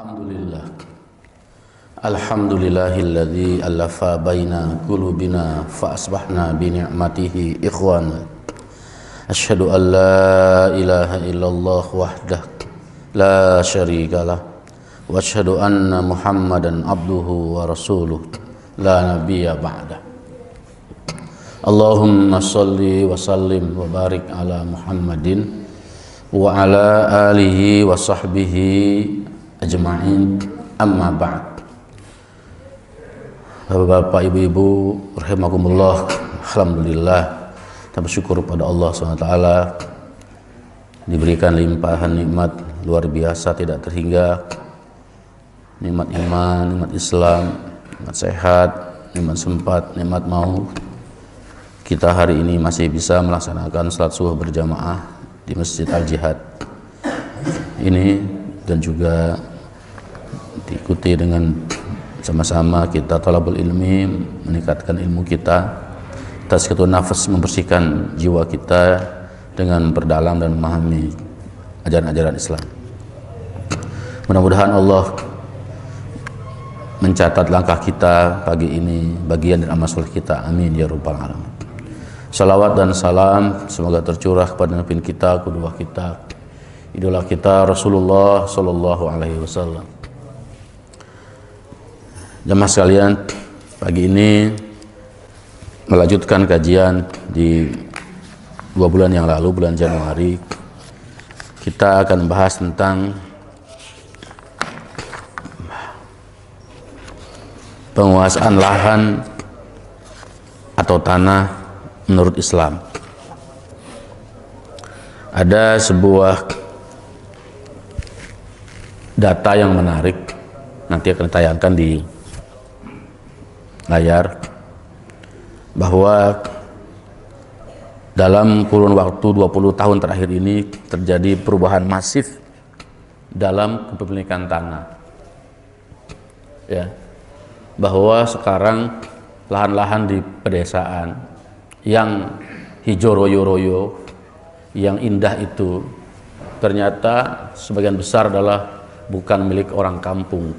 Alhamdulillah. Alhamdulillahilladzi alafa baina qulubina fa asbahna bi ni'matihi ikhwana. Asyhadu an la ilaha illallah wahdah la syarikalah wa asyhadu anna Muhammadan abduhu wa rasuluh la nabiyya ba'da. Allahumma shalli wa sallim wa barik ala Muhammadin wa ala alihi wa sahbihi ajma'in, amma ba'd. Bapak, ibu-ibu rahimakumullah, alhamdulillah, kita bersyukur pada Allah SWT diberikan limpahan nikmat luar biasa tidak terhingga, nikmat iman, nikmat Islam, nikmat sehat, nikmat sempat, nikmat mau. Kita hari ini masih bisa melaksanakan salat subuh berjamaah di Masjid Al-Jihad ini, dan juga diikuti dengan sama-sama kita talabul ilmi, meningkatkan ilmu kita, tazkiyatun nafas, membersihkan jiwa kita dengan berdalam dan memahami ajaran-ajaran Islam. Mudah-mudahan Allah mencatat langkah kita pagi ini bagian dari amal soleh kita, amin ya rabbal alamin. Salawat dan salam semoga tercurah kepada nabi kita, qudwah kita, idola kita, Rasulullah sallallahu alaihi wasallam. Jamaah sekalian, pagi ini melanjutkan kajian di 2 bulan yang lalu, bulan Januari. Kita akan membahas tentang penguasaan lahan atau tanah menurut Islam. Ada sebuah data yang menarik, nanti akan ditayangkan di layar, bahwa dalam kurun waktu 20 tahun terakhir ini terjadi perubahan masif dalam kepemilikan tanah, ya, bahwa sekarang lahan-lahan di pedesaan yang hijau royo-royo, yang indah itu ternyata sebagian besar adalah bukan milik orang kampung,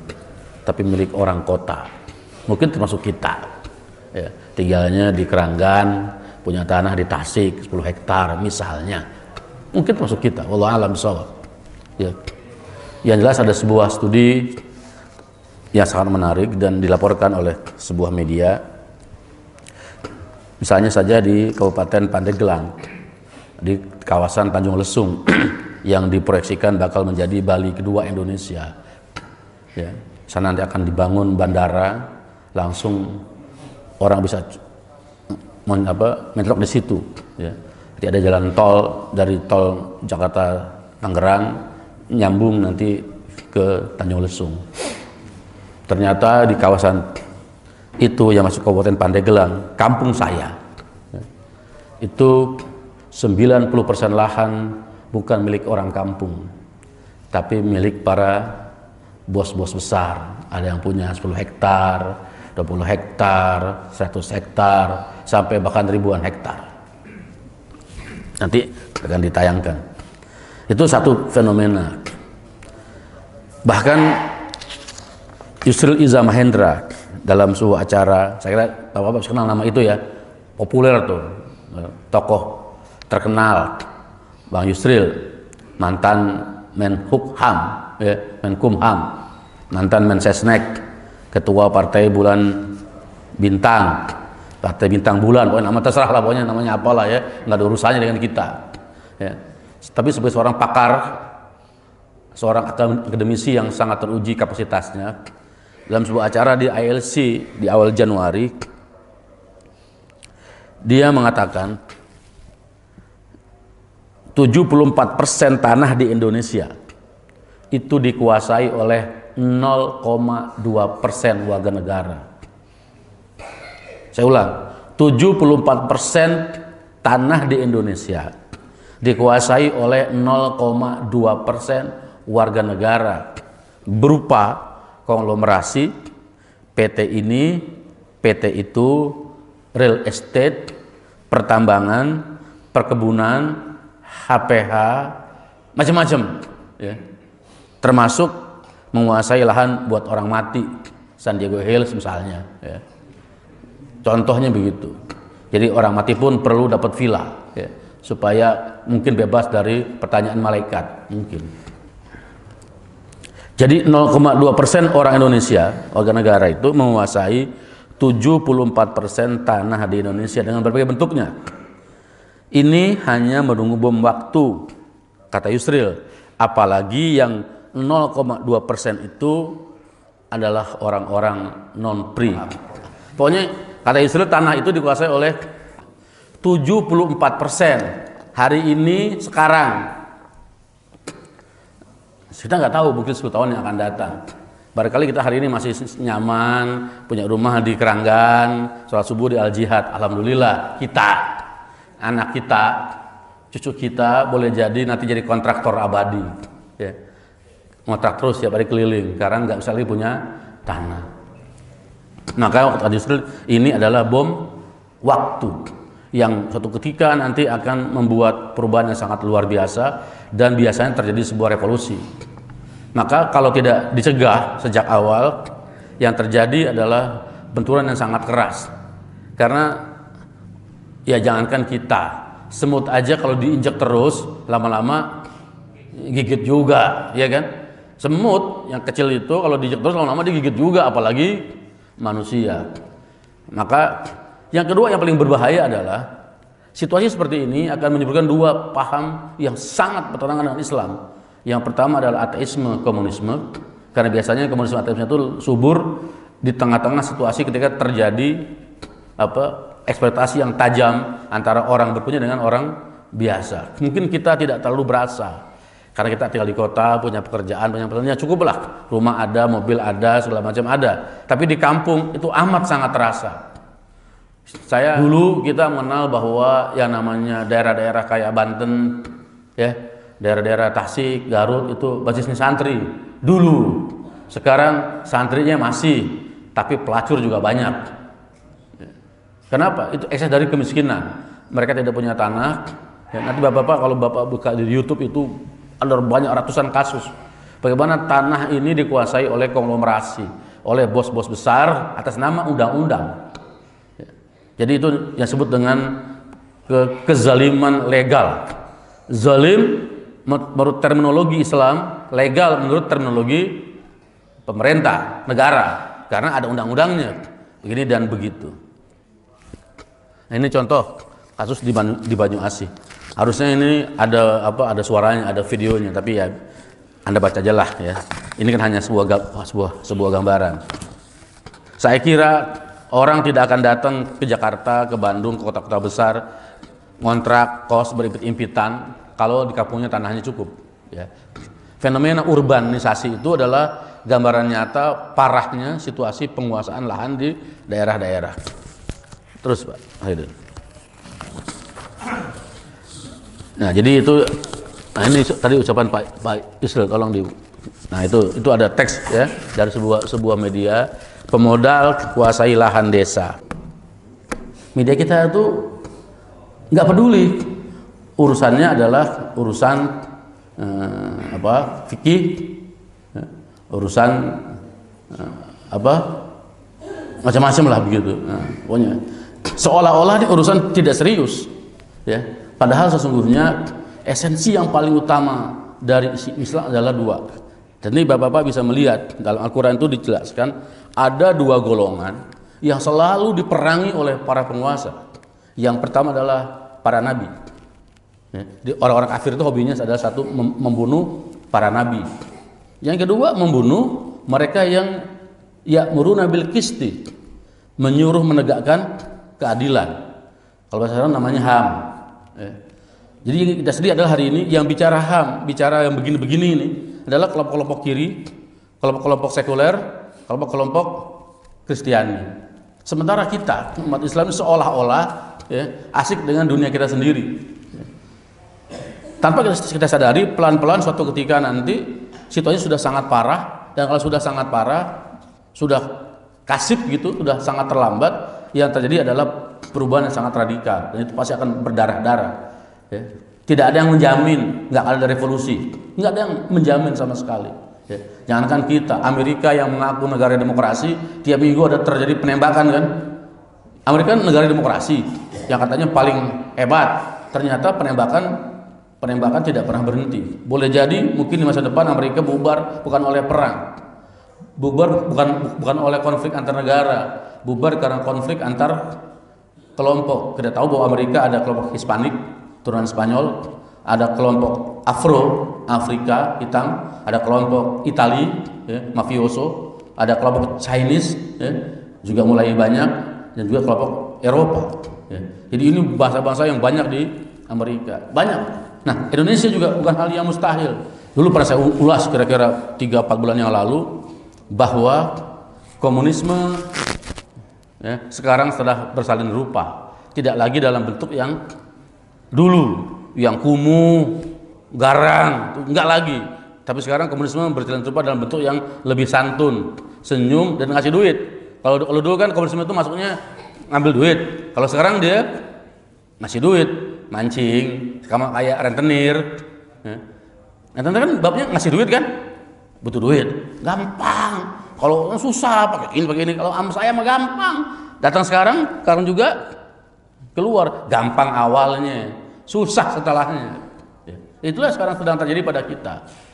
tapi milik orang kota. Mungkin termasuk kita, ya, tinggalnya di Keranggan, punya tanah di Tasik 10 hektar misalnya, mungkin termasuk kita. Wallahu a'lam bishawab. Ya. Yang jelas ada sebuah studi yang sangat menarik dan dilaporkan oleh sebuah media. Misalnya saja di Kabupaten Pandeglang, di kawasan Tanjung Lesung yang diproyeksikan bakal menjadi Bali kedua Indonesia. Ya, sana nanti akan dibangun bandara, langsung orang bisa mencelok di situ. Ya. Jadi ada jalan tol dari tol Jakarta Tangerang nyambung nanti ke Tanjung Lesung. Ternyata di kawasan itu yang masuk Kabupaten Pandeglang, kampung saya, ya, itu 90% lahan bukan milik orang kampung, tapi milik para bos-bos besar. Ada yang punya 10 hektar, 20 hektar, 100 hektar, sampai bahkan ribuan hektar. Nanti akan ditayangkan. Itu satu fenomena. Bahkan Yusril Iza Mahendra dalam sebuah acara, saya kira Bapak kenal nama itu ya, populer tuh, tokoh terkenal, Bang Yusril, mantan Menhukham, ya, Menkumham, mantan Mensesnek, ketua Partai Bulan Bintang, Partai Bintang Bulan, pokoknya nama terserah lah, pokoknya namanya apalah ya, nggak ada urusannya dengan kita. Ya. Tapi sebagai seorang pakar, seorang akademisi yang sangat teruji kapasitasnya, dalam sebuah acara di ILC di awal Januari, dia mengatakan 74% tanah di Indonesia itu dikuasai oleh 0,2% warga negara. Saya ulang, 74% tanah di Indonesia dikuasai oleh 0,2% warga negara, berupa konglomerasi, PT ini, PT itu, real estate, pertambangan, perkebunan, HPH, macam-macam, ya. Termasuk menguasai lahan buat orang mati, San Diego Hills misalnya, ya. Contohnya begitu. Jadi orang mati pun perlu dapat villa, ya, supaya mungkin bebas dari pertanyaan malaikat, mungkin. Jadi 0,2% orang Indonesia, warga negara itu menguasai 74% tanah di Indonesia dengan berbagai bentuknya. Ini hanya menunggu bom waktu, kata Yusril. Apalagi yang 0,2% itu adalah orang-orang non-pri. Pokoknya kata Yusril tanah itu dikuasai oleh 74% hari ini sekarang. Kita nggak tahu, mungkin 10 tahun yang akan datang. Barangkali kita hari ini masih nyaman, punya rumah di Keranggan, sholat subuh di Al-Jihad. Alhamdulillah, kita, anak kita, cucu kita boleh jadi nanti jadi kontraktor abadi, ya. Ngontrak terus ya, pada keliling, karena nggak bisa lagi punya tanah. Maka justru ini adalah bom waktu yang suatu ketika nanti akan membuat perubahan yang sangat luar biasa, dan biasanya terjadi sebuah revolusi. Maka kalau tidak dicegah sejak awal, yang terjadi adalah benturan yang sangat keras. Karena ya jangankan kita, semut aja kalau diinjak terus lama-lama gigit juga, ya kan? Semut yang kecil itu kalau diinjak terus lama-lama digigit juga, apalagi manusia. Maka yang kedua yang paling berbahaya adalah situasi seperti ini akan menyebabkan dua paham yang sangat bertentangan dengan Islam. Yang pertama adalah ateisme komunisme, karena biasanya komunisme ateisme itu subur di tengah-tengah situasi ketika terjadi eksploitasi yang tajam antara orang berpunya dengan orang biasa. Mungkin kita tidak terlalu berasa karena kita tinggal di kota, punya pekerjaan, punya pekerjaan, cukuplah, rumah ada, mobil ada, segala macam ada. Tapi di kampung itu amat sangat terasa. Saya dulu kita mengenal bahwa yang namanya daerah-daerah kayak Banten, ya, daerah-daerah Tasik, Garut itu basisnya santri dulu. Sekarang santrinya masih, tapi pelacur juga banyak. Kenapa? Itu ekses dari kemiskinan. Mereka tidak punya tanah. Ya, nanti bapak-bapak kalau bapak buka di YouTube itu ada banyak ratusan kasus. Bagaimana tanah ini dikuasai oleh konglomerasi, oleh bos-bos besar atas nama undang-undang. Jadi itu yang disebut dengan kezaliman legal. Zalim menurut terminologi Islam, legal menurut terminologi pemerintah, negara, karena ada undang-undangnya, begini dan begitu. Nah, ini contoh kasus di Banyuasin. Harusnya ini ada suaranya, ada videonya, tapi ya Anda baca aja lah ya. Ini kan hanya sebuah gambaran. Saya kira orang tidak akan datang ke Jakarta, ke Bandung, ke kota-kota besar, ngontrak kos berimpit-impitan kalau di kampungnya tanahnya cukup. Ya. Fenomena urbanisasi itu adalah gambaran nyata parahnya situasi penguasaan lahan di daerah-daerah. Terus Pak Haidar. Nah jadi itu, nah ini tadi ucapan Pak Yusril, tolong di. Nah itu ada teks ya dari sebuah media. Pemodal kuasai lahan desa. Media kita itu nggak peduli. Urusannya adalah urusan fikih, ya, urusan macam-macam lah begitu. Nah, pokoknya seolah-olah ini urusan tidak serius, ya. Padahal sesungguhnya esensi yang paling utama dari Islam adalah dua. Dan ini bapak-bapak bisa melihat dalam Al-Quran itu dijelaskan ada dua golongan yang selalu diperangi oleh para penguasa. Yang pertama adalah para nabi. Orang-orang kafir itu hobinya adalah satu, membunuh para nabi. Yang kedua membunuh mereka yang ya'muruna bil qisti, menyuruh menegakkan keadilan. Kalau bahasa Arab namanya HAM. Jadi kita sedih adalah hari ini yang bicara HAM, bicara yang begini-begini ini adalah kelompok-kelompok kiri, kelompok-kelompok sekuler, kelompok-kelompok Kristiani. Sementara kita umat Islam seolah-olah asik dengan dunia kita sendiri. Tanpa kita sadari, pelan-pelan suatu ketika nanti situasinya sudah sangat parah, dan kalau sudah sangat parah, sudah kasif gitu, sudah sangat terlambat, yang terjadi adalah perubahan yang sangat radikal, dan itu pasti akan berdarah-darah. Ya. Tidak ada yang menjamin nggak ada revolusi, nggak ada yang menjamin sama sekali. Ya. Jangankan kita, Amerika yang mengaku negara demokrasi, tiap minggu ada terjadi penembakan kan. Amerika negara demokrasi yang katanya paling hebat, ternyata penembakan tidak pernah berhenti. Boleh jadi mungkin di masa depan Amerika bubar bukan oleh perang, bubar bukan oleh konflik antar negara, bubar karena konflik antar kelompok. Kita tahu bahwa Amerika ada kelompok Hispanik turunan Spanyol, ada kelompok Afro Afrika hitam, ada kelompok Itali ya, mafioso, ada kelompok Chinese ya, juga mulai banyak, dan juga kelompok Eropa ya. Jadi ini bangsa-bangsa yang banyak di Amerika, banyak. Nah, Indonesia juga bukan hal yang mustahil. Dulu pernah saya ulas kira-kira 3-4 bulan yang lalu bahwa komunisme ya, sekarang sudah bersalin rupa, tidak lagi dalam bentuk yang dulu, yang kumuh, garang, enggak lagi. Tapi sekarang komunisme bersalin rupa dalam bentuk yang lebih santun, senyum, dan ngasih duit. Kalau dulu kan komunisme itu masuknya ngambil duit, kalau sekarang dia ngasih duit, mancing, sama kayak rentenir. Ya. Rentenir kan babnya ngasih duit kan, butuh duit, gampang. Kalau susah pakai ini, kalau sama saya mah gampang. Datang sekarang juga keluar, gampang awalnya, susah setelahnya. Ya. Itulah sekarang sedang terjadi pada kita.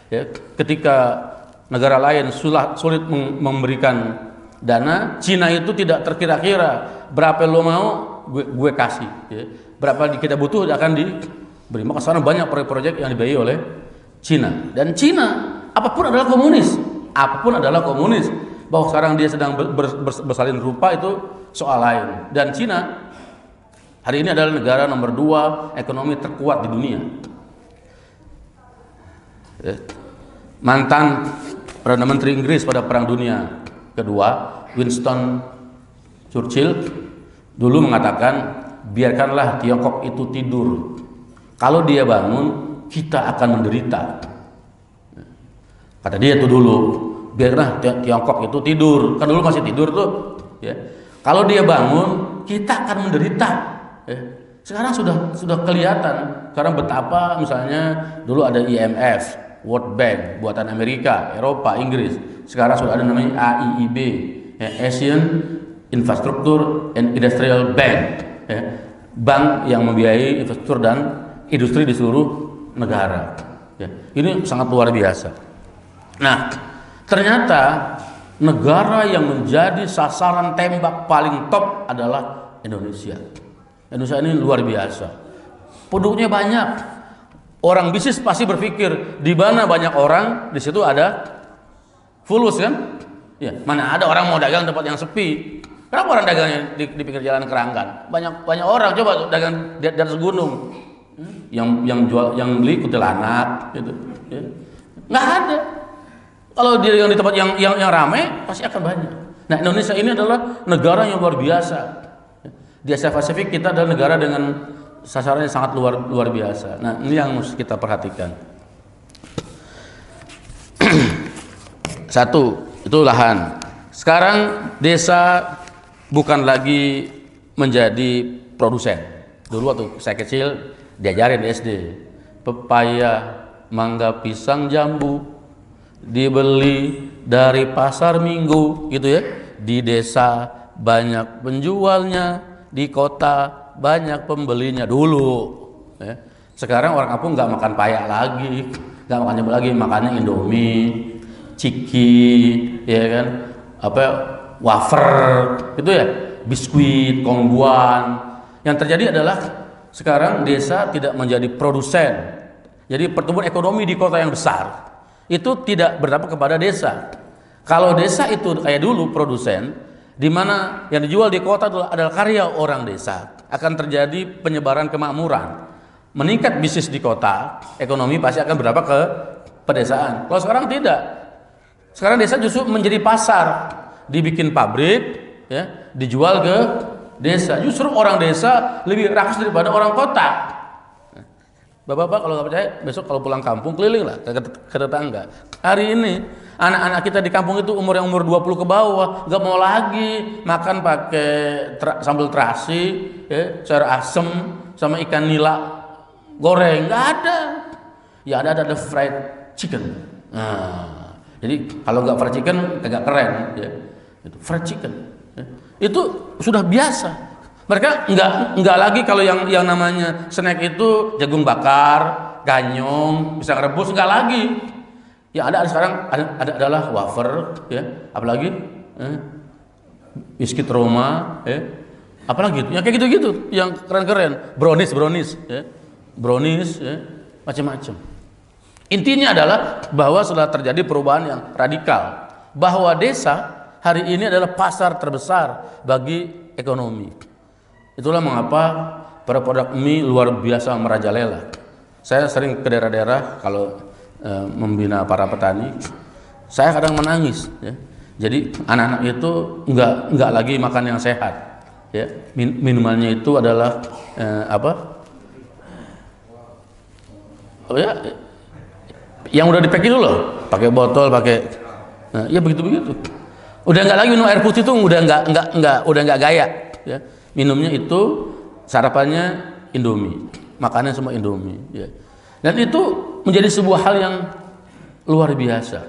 Ya. Ketika negara lain sulit memberikan dana, Cina itu tidak terkira-kira, berapa lo mau gue kasih. Ya. Berapa kita butuh akan diberi. Maka sekarang banyak proyek-proyek yang dibiayai oleh Cina. Dan Cina apapun adalah komunis. Bahwa sekarang dia sedang bersalin rupa itu soal lain. Dan Cina hari ini adalah negara nomor 2 ekonomi terkuat di dunia. Mantan Perdana Menteri Inggris pada Perang Dunia Kedua, Winston Churchill, dulu mengatakan, biarkanlah Tiongkok itu tidur. Kalau dia bangun, kita akan menderita. Kata dia itu dulu, biarlah Tiongkok itu tidur. Kan dulu masih tidur tuh. Ya. Kalau dia bangun, kita akan menderita. Ya. Sekarang sudah kelihatan. Sekarang betapa misalnya dulu ada IMF, World Bank, buatan Amerika, Eropa, Inggris. Sekarang sudah ada namanya AIIB, ya, Asian Infrastructure and Industrial Bank, ya, bank yang membiayai infrastruktur dan industri di seluruh negara. Ya, ini sangat luar biasa. Nah, ternyata negara yang menjadi sasaran tembak paling top adalah Indonesia. Indonesia ini luar biasa. Penduduknya banyak. Orang bisnis pasti berpikir di mana banyak orang, di situ ada fulus kan? Ya, mana ada orang mau dagang tempat yang sepi. Kenapa orang dagangnya di pinggir jalan Keranggan? Banyak orang coba dagang di atas gunung. Yang beli kuntilanak gitu. Ya. Nggak ada. Kalau dia dagang di tempat yang ramai pasti akan banyak. Nah, Indonesia ini adalah negara yang luar biasa. Di Asia Pasifik kita adalah negara dengan sasarannya sangat luar biasa. Nah, ini yang harus kita perhatikan. Satu, itu lahan. Sekarang desa bukan lagi menjadi produsen. Dulu waktu saya kecil diajarin di SD, pepaya, mangga, pisang, jambu dibeli dari pasar Minggu, gitu ya. Di desa banyak penjualnya, di kota banyak pembelinya dulu. Ya. Sekarang orang kampung nggak makan payak lagi, nggak makan jambu lagi, makannya Indomie, ciki, ya kan, wafer, gitu ya, biskuit, kongguan. Yang terjadi adalah sekarang desa tidak menjadi produsen. Jadi pertumbuhan ekonomi di kota yang besar itu tidak berdampak kepada desa. Kalau desa itu kayak dulu produsen, di mana yang dijual di kota adalah karya orang desa, akan terjadi penyebaran kemakmuran, meningkat bisnis di kota, ekonomi pasti akan berdampak ke pedesaan. Kalau sekarang tidak. Sekarang desa justru menjadi pasar, dibikin pabrik, ya, dijual ke desa. Justru orang desa lebih rakus daripada orang kota. Bapak-bapak kalau nggak percaya, besok kalau pulang kampung keliling lah ke tetangga. Hari ini anak-anak kita di kampung itu umur 20 ke bawah, nggak mau lagi makan pakai sambal terasi, ya, sayur asem sama ikan nila goreng, nggak ada. Ya ada fried chicken. Nah, jadi Jadi kalau nggak fried chicken agak keren, ya. Itu fried chicken. Ya. Itu sudah biasa. Mereka nggak lagi kalau yang namanya snack itu jagung bakar, ganyong, pisang rebus, nggak lagi. Yang ada sekarang adalah wafer, ya. Apalagi biskuit Roma, ya. Apalagi itu, yang kayak gitu-gitu, yang keren-keren, brownies, ya. Brownies, ya. Macam-macam. Intinya adalah bahwa sudah terjadi perubahan yang radikal, bahwa desa hari ini adalah pasar terbesar bagi ekonomi. Itulah mengapa produk mie luar biasa merajalela. Saya sering ke daerah-daerah kalau membina para petani, saya kadang menangis, ya. Jadi anak-anak itu nggak lagi makan yang sehat, ya. Minumannya itu adalah yang udah di-pack itu loh, pakai botol, ya begitu. Udah nggak lagi minum air putih tuh, udah nggak gaya, ya. Minumnya itu sarapannya Indomie, makannya semua Indomie, ya. Dan itu menjadi sebuah hal yang luar biasa.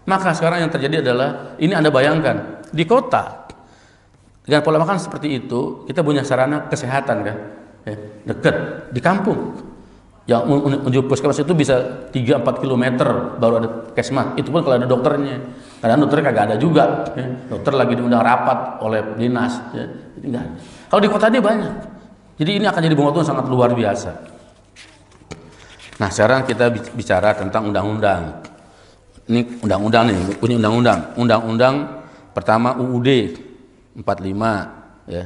Maka sekarang yang terjadi adalah, ini Anda bayangkan di kota dengan pola makan seperti itu, kita punya sarana kesehatan kan, ya, dekat di kampung. Yang menuju puskesmas itu bisa 3-4 km baru ada puskesmas. Itu pun kalau ada dokternya. Kadang dokternya kagak ada juga, ya. Dokter lagi diundang rapat oleh dinas, ya. Jadi enggak. Kalau di kota ini banyak. Jadi ini akan jadi waktu yang sangat luar biasa. Nah, sekarang kita bicara tentang undang-undang. Ini undang-undang nih, punya undang-undang. Undang-undang pertama UUD 45, ya.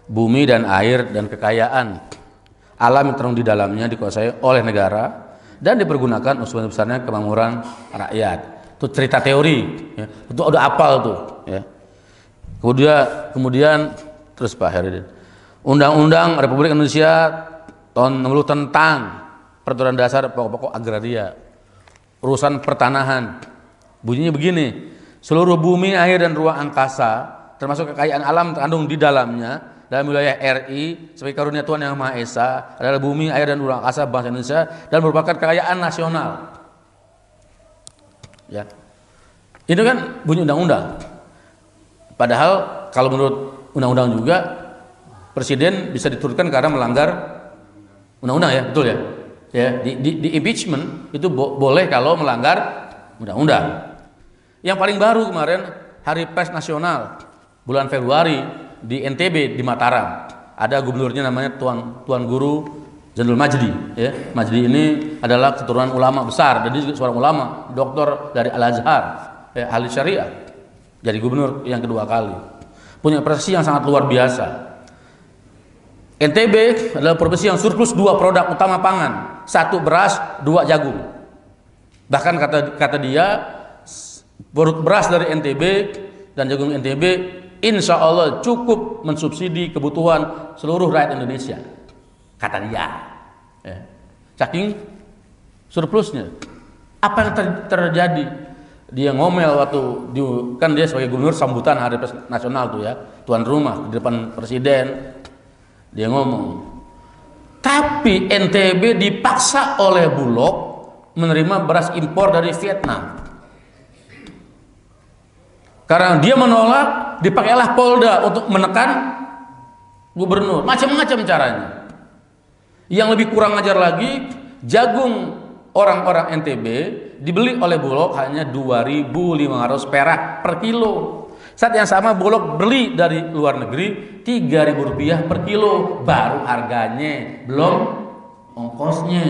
Bumi dan air dan kekayaan alam yang terkandung di dalamnya dikuasai oleh negara dan dipergunakan untuk sebesar-besarnya kemakmuran rakyat. Itu cerita teori, ya. Itu udah apal tuh, ya. Kemudian terus Pak Heridin, Undang-Undang Republik Indonesia tahun 60 tentang peraturan dasar pokok-pokok agraria, urusan pertanahan. Bunyinya begini: seluruh bumi, air dan ruang angkasa termasuk kekayaan alam terkandung di dalamnya dalam wilayah RI sebagai karunia Tuhan Yang Maha Esa adalah bumi, air dan ruang angkasa bangsa Indonesia dan merupakan kekayaan nasional. Ya. Itu kan bunyi undang-undang. Padahal kalau menurut undang-undang juga presiden bisa diturunkan karena melanggar undang-undang, ya, betul ya? Ya, di impeachment itu boleh kalau melanggar undang-undang. Yang paling baru kemarin Hari Pers Nasional bulan Februari di NTB di Mataram, ada gubernurnya namanya Tuan Guru Zainul Majdi, ya. Majdi ini adalah keturunan ulama besar dan dia juga seorang ulama, doktor dari Al-Azhar, ya, ahli syariah, jadi gubernur yang kedua kali, punya prestasi yang sangat luar biasa. NTB adalah provinsi yang surplus 2 produk utama pangan, 1 beras, 2 jagung. Bahkan kata dia, beras dari NTB dan jagung NTB insya Allah cukup mensubsidi kebutuhan seluruh rakyat Indonesia, kata dia, ya. Saking surplusnya. Apa yang terjadi? Dia ngomel waktu kan dia sebagai gubernur sambutan Hari Pers Nasional tuh, ya, tuan rumah di depan presiden. Dia ngomong, tapi NTB dipaksa oleh Bulog menerima beras impor dari Vietnam. Karena dia menolak, dipakailah Polda untuk menekan gubernur. Macam-macam caranya. Yang lebih kurang ajar lagi, jagung orang-orang NTB dibeli oleh Bulog hanya 2.500 perak per kilo. Saat yang sama Bulog beli dari luar negeri 3.000 rupiah per kilo. Baru harganya, belum ongkosnya.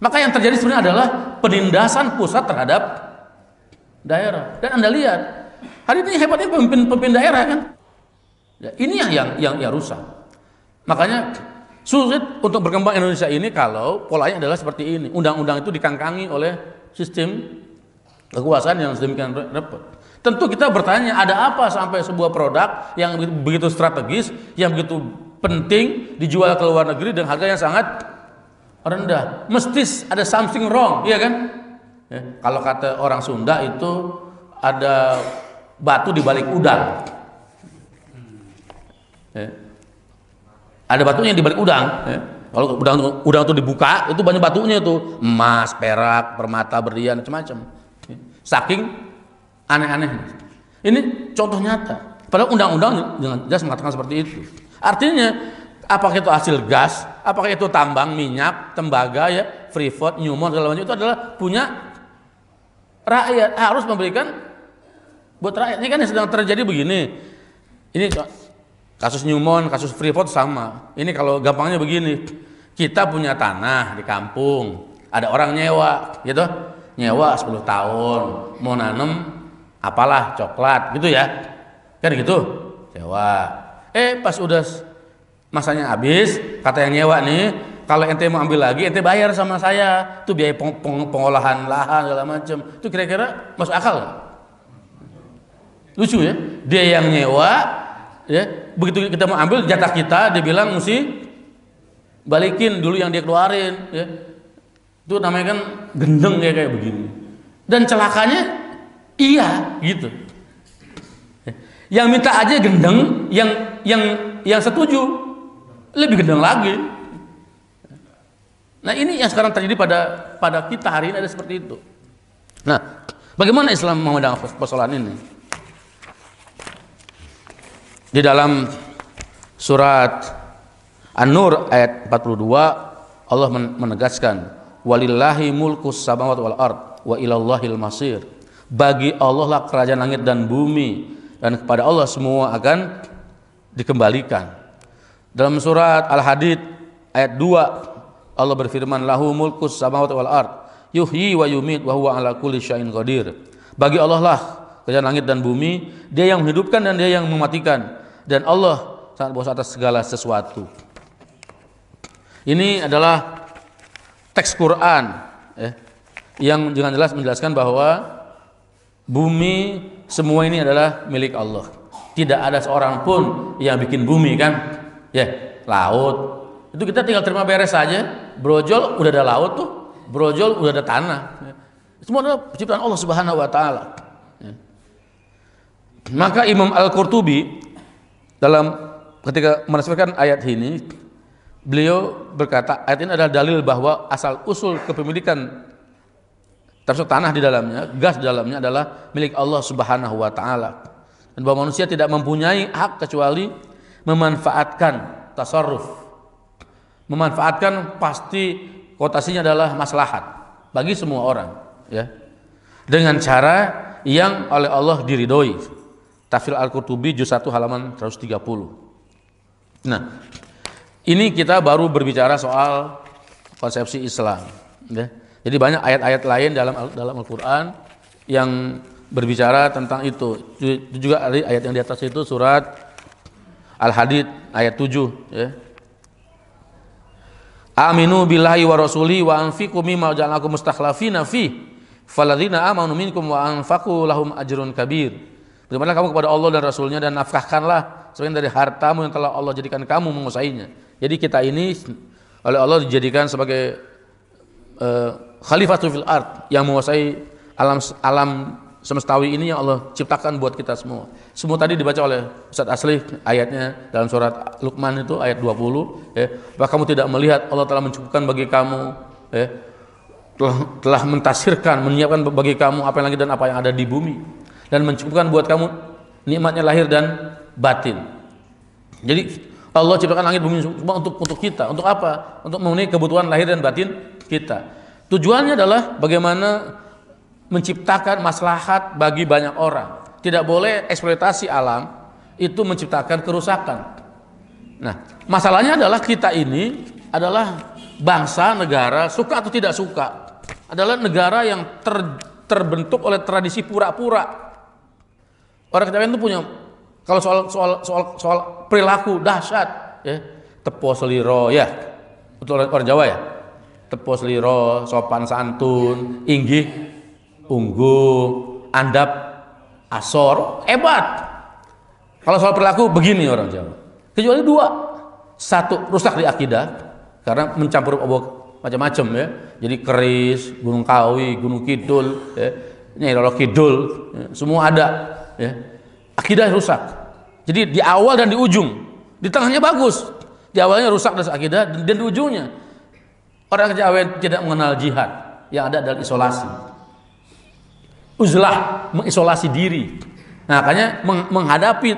Maka yang terjadi sebenarnya adalah penindasan pusat terhadap daerah. Dan Anda lihat hari ini hebatnya pemimpin daerah kan, ya, ini yang rusak. Makanya sulit untuk berkembang Indonesia ini kalau polanya adalah seperti ini. Undang-undang itu dikangkangi oleh sistem kekuasaan yang sedemikian repot. Tentu kita bertanya, ada apa sampai sebuah produk yang begitu strategis, yang begitu penting dijual ke luar negeri dengan harga yang sangat rendah? Mesti ada something wrong, iya kan? Ya, kalau kata orang Sunda itu ada batu di balik udang. Ya. Ada batunya di balik udang. Ya. Kalau udang itu dibuka, itu banyak batunya itu, emas, perak, permata, berlian, macam-macam. saking aneh-aneh. Ini contoh nyata. Padahal undang-undang dengan jelas mengatakan seperti itu. Artinya apakah itu hasil gas, apakah itu tambang minyak, tembaga ya, Freeport, Newmont segala macam itu adalah punya rakyat, harus memberikan buat rakyat. Ini kan yang sedang terjadi begini. Ini kasus Newmont, kasus Freeport sama. Ini kalau gampangnya begini. Kita punya tanah di kampung, ada orang nyewa gitu. Nyewa 10 tahun, mau nanem apalah coklat gitu ya. Kan gitu. Sewa. Pas udah masanya habis, kata yang nyewa nih, kalau ente mau ambil lagi, ente bayar sama saya. Itu biaya pengolahan lahan segala macam. Itu kira-kira masuk akal gak? Lucu ya. Dia yang nyewa, ya, begitu kita mau ambil jatah kita, dia bilang mesti balikin dulu yang dia keluarin. Ya. Itu namanya kan gendeng kayak begini. Dan celakanya, iya gitu. Yang minta aja gendeng, yang setuju lebih gendeng lagi. Nah ini yang sekarang terjadi pada kita hari ini ada seperti itu. Nah, bagaimana Islam memandang persoalan ini? Di dalam surat An-Nur ayat 42 Allah menegaskan walillahi mulkus samawati wal ard wa ilallahil masir. Bagi Allah lah kerajaan langit dan bumi dan kepada Allah semua akan dikembalikan. Dalam surat Al-Hadid ayat 2 Allah berfirman lahu mulkus samawati wal ard yuhyi wa yumit wa huwa ala kulli syai'in qadir. Bagi Allah lah kerajaan langit dan bumi, Dia yang menghidupkan dan Dia yang mematikan, dan Allah sangat kuasa atas segala sesuatu. Ini adalah teks Quran yang dengan jelas menjelaskan bahwa bumi semua ini adalah milik Allah. Tidak ada seorang pun yang bikin bumi kan. Ya, laut. Itu kita tinggal terima beres saja. Brojol udah ada laut tuh. Brojol udah ada tanah. Semua adalah penciptaan Allah Subhanahu wa taala. Ya. Maka Imam Al-Qurtubi dalam ketika menafsirkan ayat ini, beliau berkata, ayat ini adalah dalil bahwa asal usul kepemilikan termasuk tanah di dalamnya, gas di dalamnya adalah milik Allah Subhanahu wa taala. Dan bahwa manusia tidak mempunyai hak kecuali memanfaatkan tasarruf. Memanfaatkan pasti kotasinya adalah maslahat bagi semua orang, ya. Dengan cara yang oleh Allah diridhoi. Tafsir Al-Qurtubi juz 1 halaman 130. Nah, ini kita baru berbicara soal konsepsi Islam, ya. Jadi banyak ayat-ayat lain dalam Al-Qur'an yang berbicara tentang itu. Juga ayat yang di atas itu surat Al-Hadid ayat 7, ya. Aminu billahi wa rasuli wa anfiqu mimma ja'alakum mustakhlafina fi faladzina amanu minkum wa anfaqu lahum ajrun kabir. Berimanlah kamu kepada Allah dan Rasulnya dan nafkahkanlah sebagian dari hartamu yang telah Allah jadikan kamu menguasainya. Jadi kita ini oleh Allah dijadikan sebagai khalifatul fil ard yang menguasai alam semestawi ini yang Allah ciptakan buat kita semua. Semua tadi dibaca oleh Ustaz Asli ayatnya dalam surat Luqman itu ayat 20, ya. Bahwa kamu tidak melihat Allah telah mencukupkan bagi kamu, ya, telah mentasirkan, menyiapkan bagi kamu apa yang langit dan apa yang ada di bumi, dan mencukupkan buat kamu nikmatnya lahir dan batin. Jadi Allah ciptakan langit bumi cuma untuk kita. Untuk apa? Untuk memenuhi kebutuhan lahir dan batin kita. Tujuannya adalah bagaimana menciptakan maslahat bagi banyak orang. Tidak boleh eksploitasi alam itu menciptakan kerusakan. Nah, masalahnya adalah kita ini adalah bangsa, negara, suka atau tidak suka, adalah negara yang terbentuk oleh tradisi pura-pura. Orang kita itu punya, kalau soal perilaku dahsyat, ya, tepo seliro, ya, betul orang Jawa ya, tepo seliro, sopan santun, inggih, ungguh, andap, asor, hebat. Kalau soal perilaku begini orang Jawa. Kecuali dua, satu rusak di akidah karena mencampur macam-macam, ya. Jadi keris, Gunung Kawi, Gunung Kidul, ya, Nyai Roro Kidul, ya, semua ada, ya. Akidah rusak. Jadi di awal dan di ujung, di tengahnya bagus. Di awalnya rusak dari akidah dan di ujungnya orang Jawa tidak mengenal jihad, yang ada adalah isolasi. uzlah, mengisolasi diri. Nah, makanya menghadapi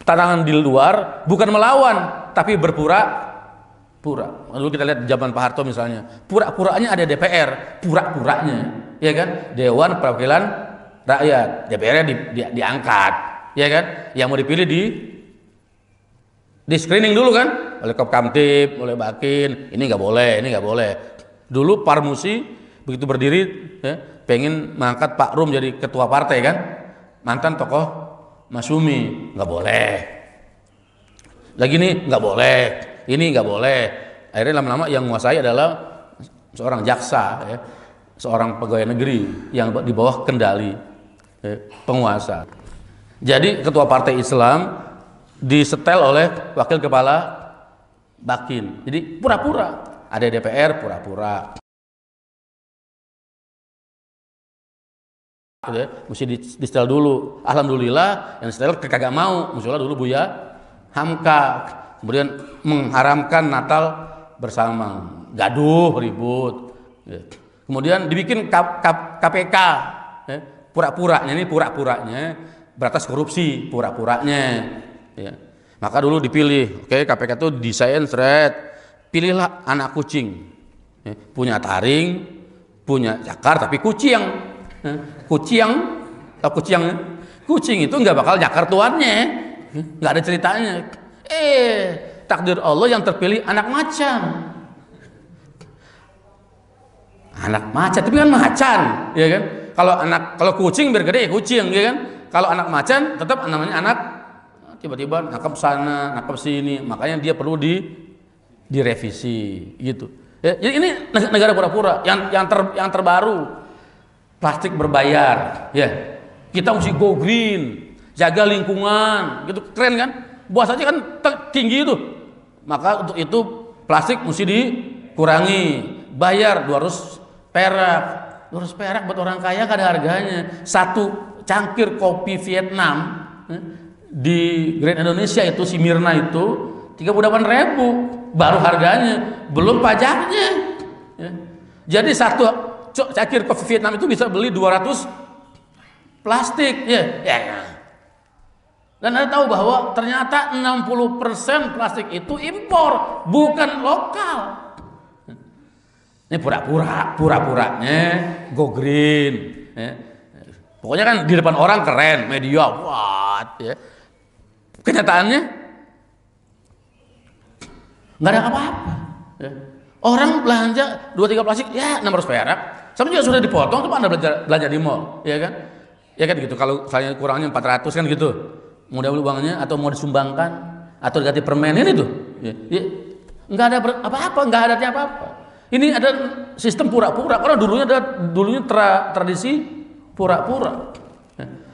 tantangan di luar bukan melawan, tapi berpura-pura. Lalu kita lihat zaman Pak Harto misalnya, pura-puranya ada DPR, pura-puranya, ya kan? Dewan Perwakilan Rakyat, DPR-nya diangkat, ya kan? Yang mau dipilih di screening dulu kan, oleh Kopkamtib, oleh Bakin, ini nggak boleh, ini nggak boleh. Dulu Parmusi begitu berdiri, ya, pengen mengangkat Pak Rum jadi ketua partai kan, mantan tokoh Masyumi, nggak boleh. Lagi nih nggak boleh, ini nggak boleh. Akhirnya lama-lama yang menguasai adalah seorang jaksa, ya, seorang pegawai negeri yang di bawah kendali penguasa. Jadi ketua partai Islam disetel oleh wakil kepala Bakin. Jadi pura-pura. Ada DPR pura-pura. Mesti di-setel dulu. Alhamdulillah yang setel kagak mau. Muncul dulu Buya Hamka. Kemudian mengharamkan Natal bersama. Gaduh, ribut. Kemudian dibikin KPK. Pura-puranya ini pura-puranya beratas korupsi, pura-puranya. Ya. Maka dulu dipilih, oke, KPK itu desain pilihlah anak kucing, ya, punya taring, punya cakar, tapi kucing, kucing itu nggak bakal nyakar tuannya, nggak ada ceritanya. Takdir Allah yang terpilih anak macan, tapi kan macan, ya kan? Kalau kucing biar gede ya kucing, ya kan? Kalau anak macan tetap namanya anak. Tiba-tiba nangkap sana, nangkap sini, makanya dia perlu direvisi gitu. Ya, jadi ini negara pura-pura. Yang terbaru plastik berbayar, ya. Kita mesti go green, jaga lingkungan, gitu keren kan? Buah saja kan tinggi itu. Maka untuk itu plastik mesti dikurangi. Bayar 200 perak. 200 perak buat orang kaya gak ada harganya. Satu cangkir kopi Vietnam di Grand Indonesia itu si Mirna itu 38.000 baru harganya, belum pajaknya, ya. Jadi satu cangkir kopi Vietnam itu bisa beli 200 plastik, ya. Dan Anda tahu bahwa ternyata 60% plastik itu impor, bukan lokal. Ini pura-puranya go green, ya. Pokoknya kan di depan orang keren, media, ya. Kenyataannya nggak ada apa-apa, ya. Orang belanja 2-3 plastik ya 600 perak, sama juga sudah dipotong tuh Anda belanja di mall, ya kan? Ya kan gitu. Kalau misalnya kurangnya 400 kan gitu, mudah-mudahan uangnya atau mau disumbangkan atau diganti permen ini tuh, ya. Nggak ada apa-apa, nggak ada apa-apa. Ini ada sistem pura-pura karena dulunya tradisi pura-pura.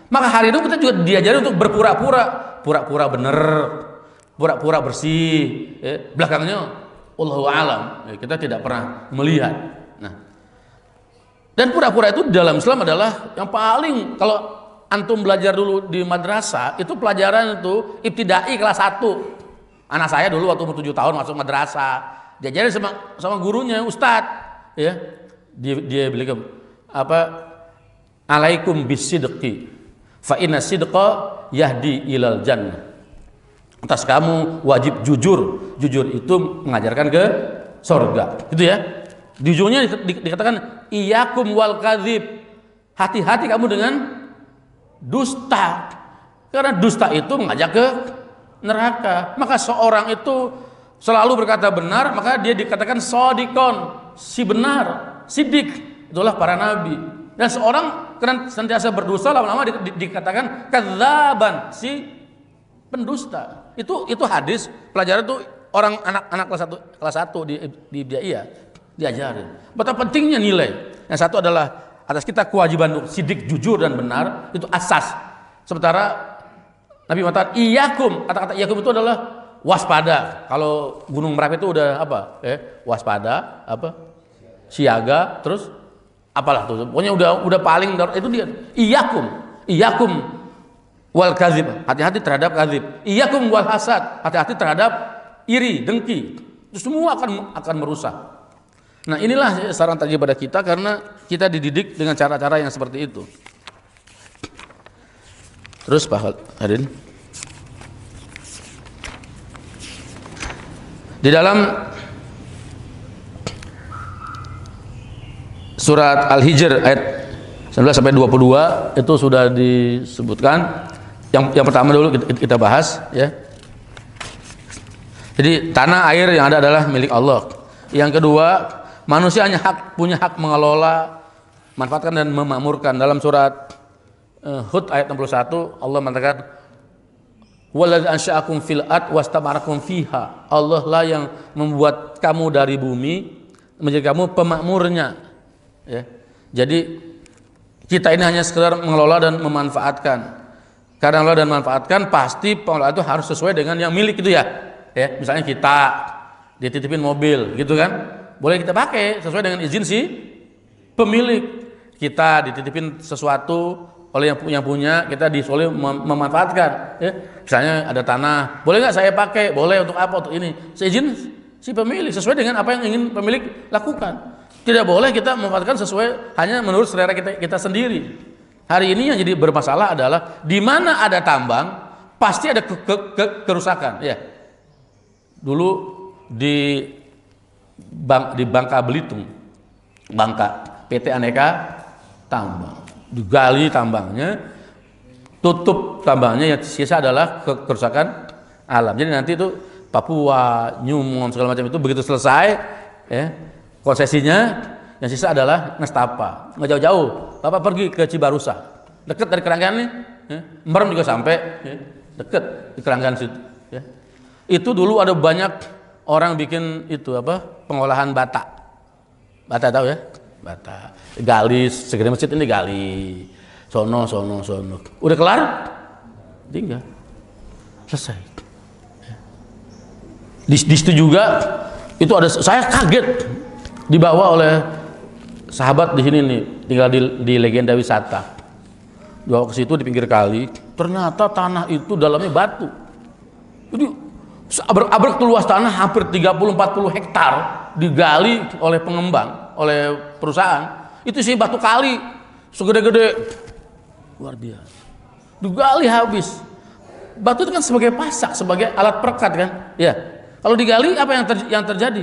Maka hari itu kita juga diajari untuk berpura-pura, pura-pura bener, pura-pura bersih. Belakangnya Allahu a'lam, kita tidak pernah melihat. Nah, dan pura-pura itu dalam Islam adalah yang paling, kalau antum belajar dulu di madrasah itu pelajaran itu ibtidai kelas 1. Anak saya dulu waktu umur 7 tahun masuk madrasah, diajari sama gurunya ustadz, ya. Dia bilang apa? Alaikum bisidqi fa inna sidqa yahdi ilal jannah. Atas kamu wajib jujur. Jujur itu mengajarkan ke surga. Gitu ya. Di ujungnya dikatakan iyyakum wal kadzib. Hati-hati kamu dengan dusta. Karena dusta itu mengajak ke neraka. Maka seorang itu selalu berkata benar, maka dia dikatakan shadikon, si benar, sidik. Itulah para nabi. Dan seorang karena senantiasa berdusta lama-lama dikatakan kadzaban, si pendusta. Itu hadis pelajaran itu orang anak kelas 1 di ibtidaiyah diajarin. Betapa pentingnya nilai. Yang satu adalah atas kita kewajiban untuk sidik, jujur dan benar, itu asas. Sementara Nabi mengatakan iyyakum, kata-kata iyyakum itu adalah waspada. Kalau Gunung Merapi itu udah apa? Waspada, apa? Siaga, terus apalah tuh, pokoknya udah paling itu dia. Iyyakum wal kadzib, hati-hati terhadap kadzib. Iyyakum wal hasad, hati-hati terhadap iri, dengki. Itu semua akan merusak. Nah, inilah saran tadi pada kita karena kita dididik dengan cara-cara yang seperti itu. Terus Pak Hadirin, di dalam surat Al-Hijr ayat 19 sampai 22 itu sudah disebutkan. Yang pertama dulu kita bahas ya. Jadi tanah air yang ada adalah milik Allah. Yang kedua, manusia punya hak mengelola, manfaatkan dan memakmurkan. Dalam surat Hud ayat 61 Allah mengatakan, "Waladzi ansha'akum fil ard wastamarakum fiha." Allah lah yang membuat kamu dari bumi, menjadi kamu pemakmurnya. Ya. Jadi kita ini hanya sekedar mengelola dan memanfaatkan. Karena mengelola dan memanfaatkan, pasti pengelolaan itu harus sesuai dengan yang milik itu ya. Ya, misalnya kita dititipin mobil, gitu kan? Boleh kita pakai sesuai dengan izin si pemilik. Kita dititipin sesuatu oleh yang punya, kita disuruh memanfaatkan. Ya. Misalnya ada tanah, boleh nggak saya pakai? Boleh, untuk apa? Untuk ini. Seizin si pemilik, sesuai dengan apa yang ingin pemilik lakukan. Tidak boleh kita memanfaatkan sesuai hanya menurut selera kita sendiri. Hari ini yang jadi bermasalah adalah di mana ada tambang pasti ada kerusakan. Ya. Dulu di Bangka Belitung, Bangka, PT Aneka Tambang, digali tambangnya, tutup tambangnya, yang sisa adalah kerusakan alam. Jadi nanti itu Papua, Nyumon segala macam itu begitu selesai ya, konsesinya, yang sisa adalah Nestapa. Nggak jauh-jauh, Bapak pergi ke Cibarusa, dekat dari Keranggan nih ya. Merem juga sampai ya, dekat di Keranggan situ ya. Itu dulu ada banyak orang bikin itu apa, pengolahan bata tahu ya, bata gali segede masjid ini, gali sono udah kelar tinggal selesai. Di situ juga itu ada, saya kaget dibawa oleh sahabat di sini nih, tinggal di Legenda Wisata, dibawa ke situ di pinggir kali, ternyata tanah itu dalamnya batu. Jadi abrek luas tanah hampir 30-40 hektar digali oleh pengembang, oleh perusahaan. Itu sih batu kali segede-gede, luar biasa, digali habis. Batu itu kan sebagai pasak, sebagai alat perekat kan ya. Kalau digali apa yang terjadi?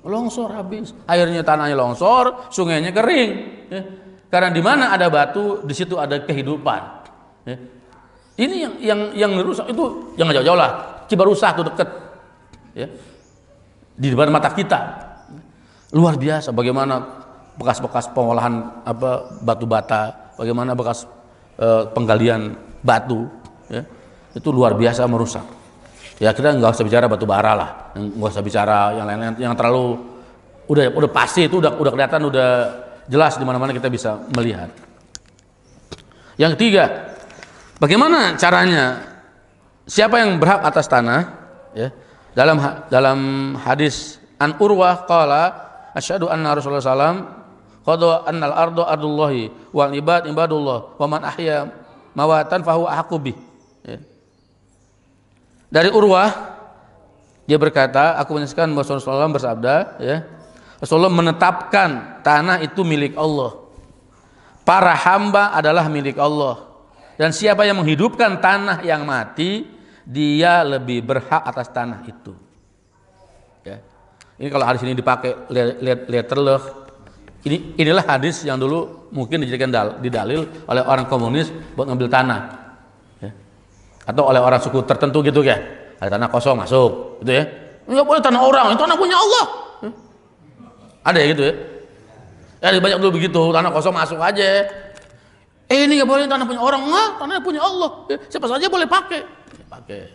Longsor habis, airnya, tanahnya longsor, sungainya kering ya. Karena di mana ada batu, di situ ada kehidupan ya. Ini yang rusak itu jangan jauh-jauh lah, Cibarusa tuh deket ya, di depan mata kita. Luar biasa bagaimana bekas-bekas pengolahan apa batu bata, bagaimana bekas penggalian batu ya, itu luar biasa merusak ya. Kita nggak usah bicara batu bara lah, nggak usah bicara yang lain-lain yang terlalu udah pasti, itu udah kelihatan, udah jelas di mana-mana kita bisa melihat. Yang ketiga, bagaimana caranya, siapa yang berhak atas tanah ya? Dalam hadis an Urwah qala asyhadu anna Rasulullah sallam qada annal ardu ardullahi wal ibad ibadullah wa man ahya mawatan fahuwa ahqqu bih ya. Dari Urwah dia berkata, aku menyaksikan Rasulullah SAW bersabda ya, Rasulullah menetapkan tanah itu milik Allah, para hamba adalah milik Allah, dan siapa yang menghidupkan tanah yang mati, dia lebih berhak atas tanah itu ya. Ini kalau hadis ini dipakai lihat terleh, inilah hadis yang dulu mungkin dijadikan didalil oleh orang komunis buat ngambil tanah ya. Atau oleh orang suku tertentu gitu ya, ada tanah kosong masuk gitu ya, nggak boleh tanah orang, itu tanah punya Allah ya. Ada ya gitu ya, ya banyak dulu begitu, tanah kosong masuk aja. Ini nggak boleh, tanah punya orang, nggak, tanah punya Allah ya. Siapa saja boleh pakai ya.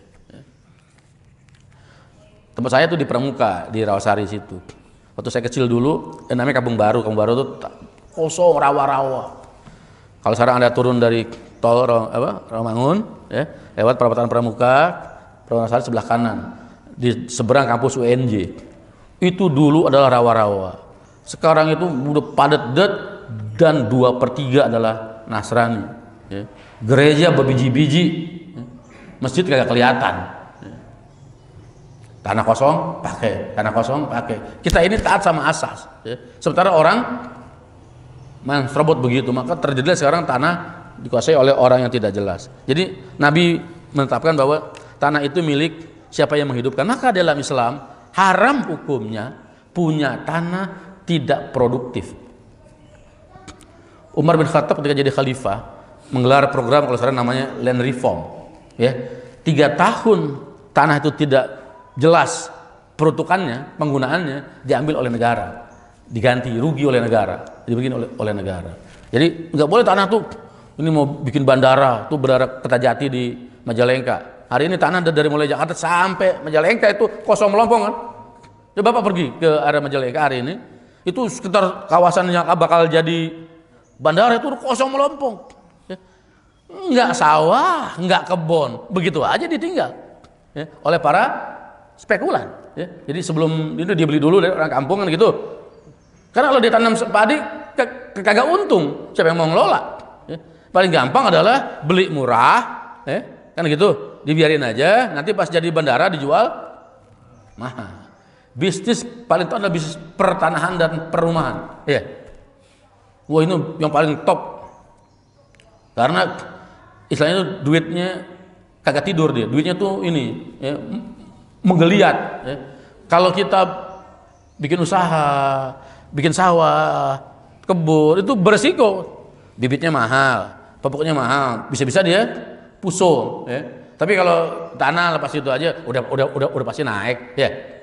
Tempat saya tuh di Pramuka, di Rawasari situ. Waktu saya kecil dulu, namanya Kampung Baru tuh kosong, rawa-rawa. Kalau sekarang Anda turun dari tol Rawamangun ya, lewat perapatan Pramuka, Rawasari sebelah kanan, di seberang kampus UNJ. Itu dulu adalah rawa-rawa. Sekarang itu udah padat dan 2/3 adalah Nasrani ya. Gereja berbiji-biji ya. Masjid kagak kelihatan ya. Tanah kosong pakai. Kita ini taat sama asas ya. Sementara orang main serobot begitu, maka terjadilah sekarang tanah dikuasai oleh orang yang tidak jelas. Jadi Nabi menetapkan bahwa tanah itu milik siapa yang menghidupkan. Maka dalam Islam haram hukumnya punya tanah tidak produktif. Umar bin Khattab ketika jadi khalifah menggelar program kalau sekarang namanya land reform, ya. 3 tahun tanah itu tidak jelas peruntukannya, penggunaannya, diambil oleh negara, diganti rugi oleh negara, dibagi oleh negara. Jadi nggak boleh tanah tuh ini mau bikin bandara tuh, bandara Kertajati di Majalengka. Hari ini tanah dari mulai Jakarta sampai Majalengka itu kosong melompong kan. Coba Bapak pergi ke area Majalengka hari ini, itu sekitar kawasan yang bakal jadi bandara itu kosong melompong, ya. Nggak sawah, nggak kebun, begitu aja ditinggal, ya, oleh para spekulan, ya. Jadi sebelum itu dibeli dulu dari orang kampung kan gitu, karena kalau ditanam padi kagak untung, siapa yang mau ngelola, ya. Paling gampang adalah beli murah, ya, kan gitu, dibiarin aja, nanti pas jadi bandara dijual mahal. Bisnis paling top adalah bisnis pertanahan dan perumahan, ya. Wah, ini yang paling top, karena istilahnya duitnya kagak tidur dia, duitnya tuh ini, ya, menggeliat, ya. Kalau kita bikin usaha, bikin sawah, kebun, itu beresiko, bibitnya mahal, pupuknya mahal, bisa-bisa dia pusing, ya. Tapi kalau tanah lepas itu aja udah pasti naik, ya.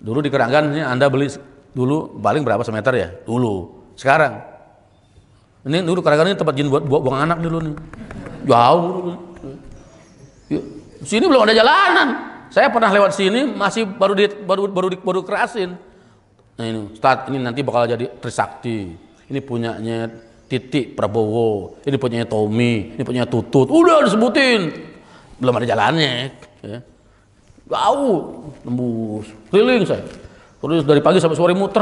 Dulu di Keranggan ini Anda beli dulu paling berapa semeter ya? Dulu. Sekarang ini dulu Keranggan ini tempat jin buat buang anak dulu nih. Jauh. Sini belum ada jalanan. Saya pernah lewat sini masih baru kerasin. Nah ini Ustadz, ini nanti bakal jadi Trisakti. Ini punyanya Titik Prabowo, ini punyanya Tommy, ini punyanya Tutut. Udah disebutin. Belum ada jalannya, ya. Jauh, tembus, keliling saya. Terus dari pagi sampai sore muter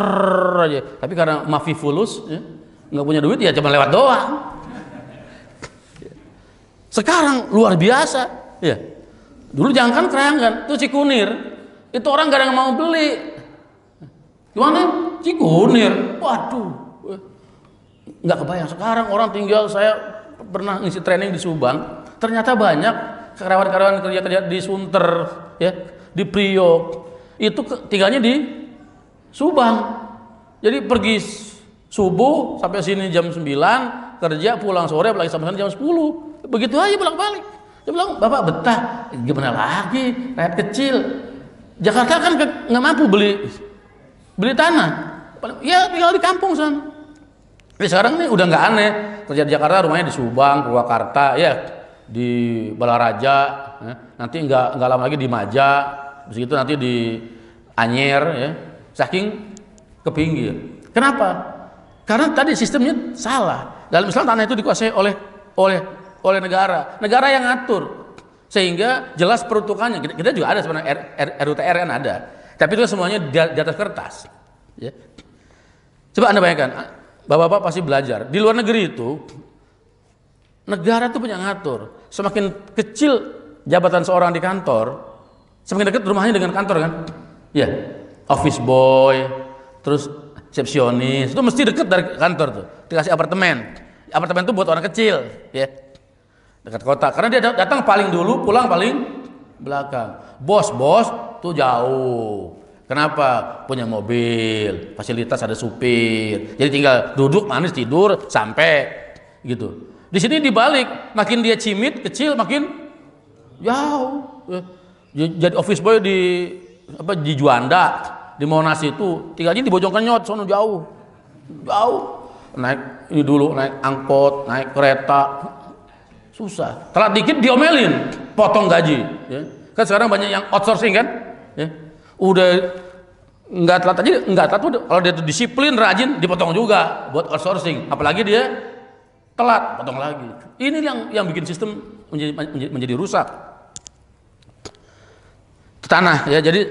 aja. Tapi karena mafi fulus, ya, nggak punya duit ya cuma lewat doang. Sekarang luar biasa, ya. Dulu jangan Keranggan, itu Cikunir. Itu orang gak ada yang mau beli. Gimana? Cikunir. Waduh, nggak kebayang. Sekarang orang tinggal, saya pernah ngisi training di Subang. Ternyata banyak karyawan-karyawan kerja di Sunter, ya, di Priok, itu tinggalnya di Subang. Jadi pergi subuh sampai sini jam 9, kerja pulang sore apalagi sampai sana jam 10. Begitu aja bolak-balik. Dia bilang, "Bapak betah." Gimana lagi? Rakyat kecil. Jakarta kan nggak mampu beli tanah. Ya tinggal di kampung sana. Tapi sekarang ini udah nggak aneh. Kerja di Jakarta, rumahnya di Subang, Purwakarta, ya, di Balaraja, ya. Nanti nggak lama lagi di Maja, begitu nanti di Anyer, ya. Saking ke pinggir. Kenapa? Karena tadi sistemnya salah. Dalam Islam tanah itu dikuasai oleh negara yang ngatur, sehingga jelas peruntukannya. Kita juga ada sebenarnya RUTR kan ada, tapi itu semuanya di atas kertas, ya. Coba Anda bayangkan, Bapak-bapak pasti belajar di luar negeri itu. Negara itu punya ngatur. Semakin kecil jabatan seorang di kantor, semakin dekat rumahnya dengan kantor kan? Ya, office boy, terus resepsionis, itu mesti dekat dari kantor tuh. Dikasih apartemen. Apartemen itu buat orang kecil, ya. Dekat kota. Karena dia datang paling dulu, pulang paling belakang. Bos tuh jauh. Kenapa? Punya mobil, fasilitas ada supir. Jadi tinggal duduk manis tidur sampai gitu. Di sini dibalik, makin dia cimit, kecil, makin jauh. Jadi office boy di Juanda, di Monas itu, tinggalnya di Bojongkenyot, sono jauh. Naik ini dulu, naik angkot, naik kereta, susah. Telat dikit diomelin, potong gaji. Ya. Kan sekarang banyak yang outsourcing kan? Ya. Udah nggak telat aja, kalau dia tuh disiplin, rajin, dipotong juga buat outsourcing. Apalagi dia telat, potong lagi. Ini yang bikin sistem menjadi rusak. Tanah, ya. Jadi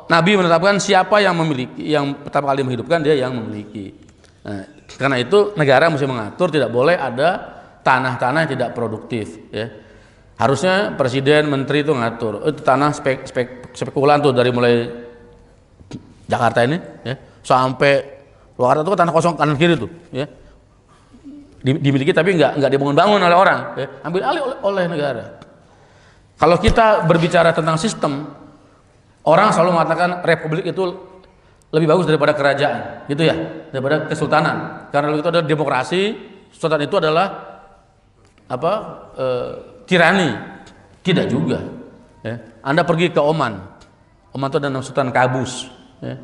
Nabi menetapkan siapa yang memiliki, yang pertama kali menghidupkan dia yang memiliki. Nah, karena itu negara mesti mengatur, tidak boleh ada tanah-tanah yang tidak produktif, ya. Harusnya presiden, menteri itu ngatur. Itu tanah spekulan tuh dari mulai Jakarta ini, ya, sampai Purwakarta itu kan tanah kosong kanan kiri tuh, ya. dimiliki tapi nggak dibangun oleh orang, ya. Ambil alih oleh negara. Kalau kita berbicara tentang sistem, orang selalu mengatakan republik itu lebih bagus daripada kerajaan, gitu ya, daripada kesultanan. Karena itu adalah demokrasi, sultan itu adalah tirani. Tidak juga. Ya. Anda pergi ke Oman itu ada Sultan Qaboos. Ya.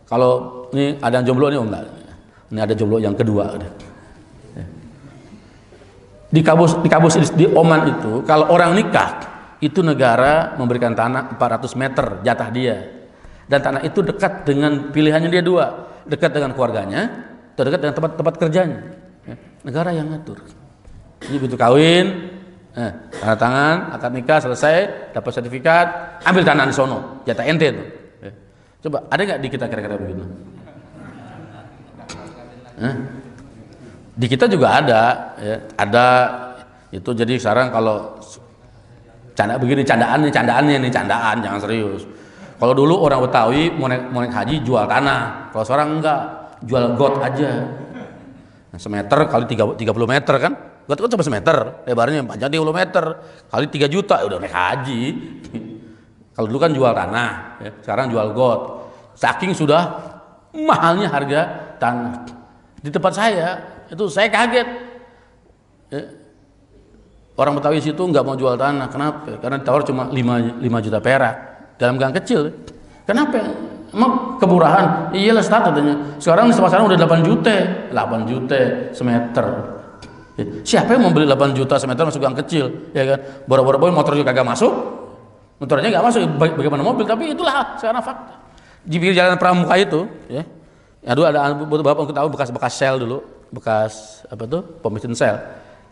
Kalau ini ada yang jomblo nih, enggak. Ini ada jomblo yang kedua. Ya. Di Qaboos di Oman itu, kalau orang nikah, itu negara memberikan tanah 400 meter jatah dia. Dan tanah itu dekat dengan pilihannya dia dua, dekat dengan keluarganya, atau dekat dengan tempat kerjanya. Ya. Negara yang ngatur. Jadi begitu kawin, tanda tangan, akad nikah selesai, dapat sertifikat, ambil tanah di sono, jatah ente itu. Coba ada nggak di kita kira-kira begitu? Di kita juga ada, ya, ada itu. Jadi sekarang kalau canda begini, candaan, jangan serius. Kalau dulu orang Betawi mau naik haji jual tanah, kalau sekarang enggak, jual got aja. Nah, semeter kali 30 meter kan? Got kan cuma semeter, lebarnya panjang 30 meter, kali 3 juta, ya udah naik haji. Kalau dulu kan jual tanah, ya, sekarang jual got. Saking sudah mahalnya harga tanah. Di tempat saya, itu saya kaget. Ya. Orang Betawi situ nggak mau jual tanah, kenapa? Karena ditawar cuma 5 juta perak dalam gang kecil. Kenapa? Emang kemurahan? Iyalah start katanya. Sekarang di pasaran udah 8 juta semeter. Siapa yang mau beli 8 juta semeter masuk gang kecil, ya kan? Boro-boro motor juga kagak masuk, motornya nggak masuk, bagaimana mobil? Tapi itulah sekarang fakta. Di pinggir jalan Pramuka itu, ya, aduh ada bapak tahu bekas sel dulu, bekas pom bensin sel,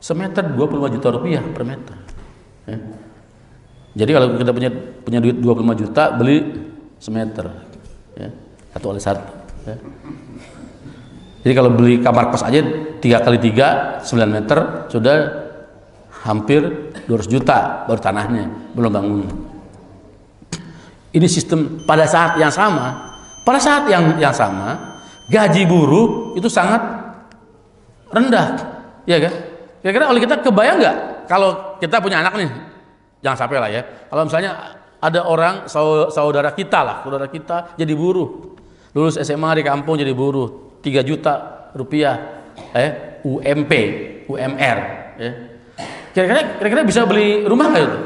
semeter 25 juta rupiah per meter. Ya. Jadi kalau kita punya duit 25 juta, beli semeter, ya, 1 kali 1. Ya. Jadi kalau beli kamar kos aja 3 kali 3 9 meter sudah hampir 200 juta baru tanahnya, belum bangun. Ini sistem pada saat yang sama. Pada saat yang sama, gaji buruh itu sangat rendah, ya kan? Kira-kira oleh kita kebayang nggak kalau kita punya anak nih, jangan sampai lah ya. Kalau misalnya ada orang saudara kita jadi buruh, lulus SMA di kampung jadi buruh. 3 juta rupiah UMP, UMR, ya. Kira-kira bisa beli rumah nggak itu?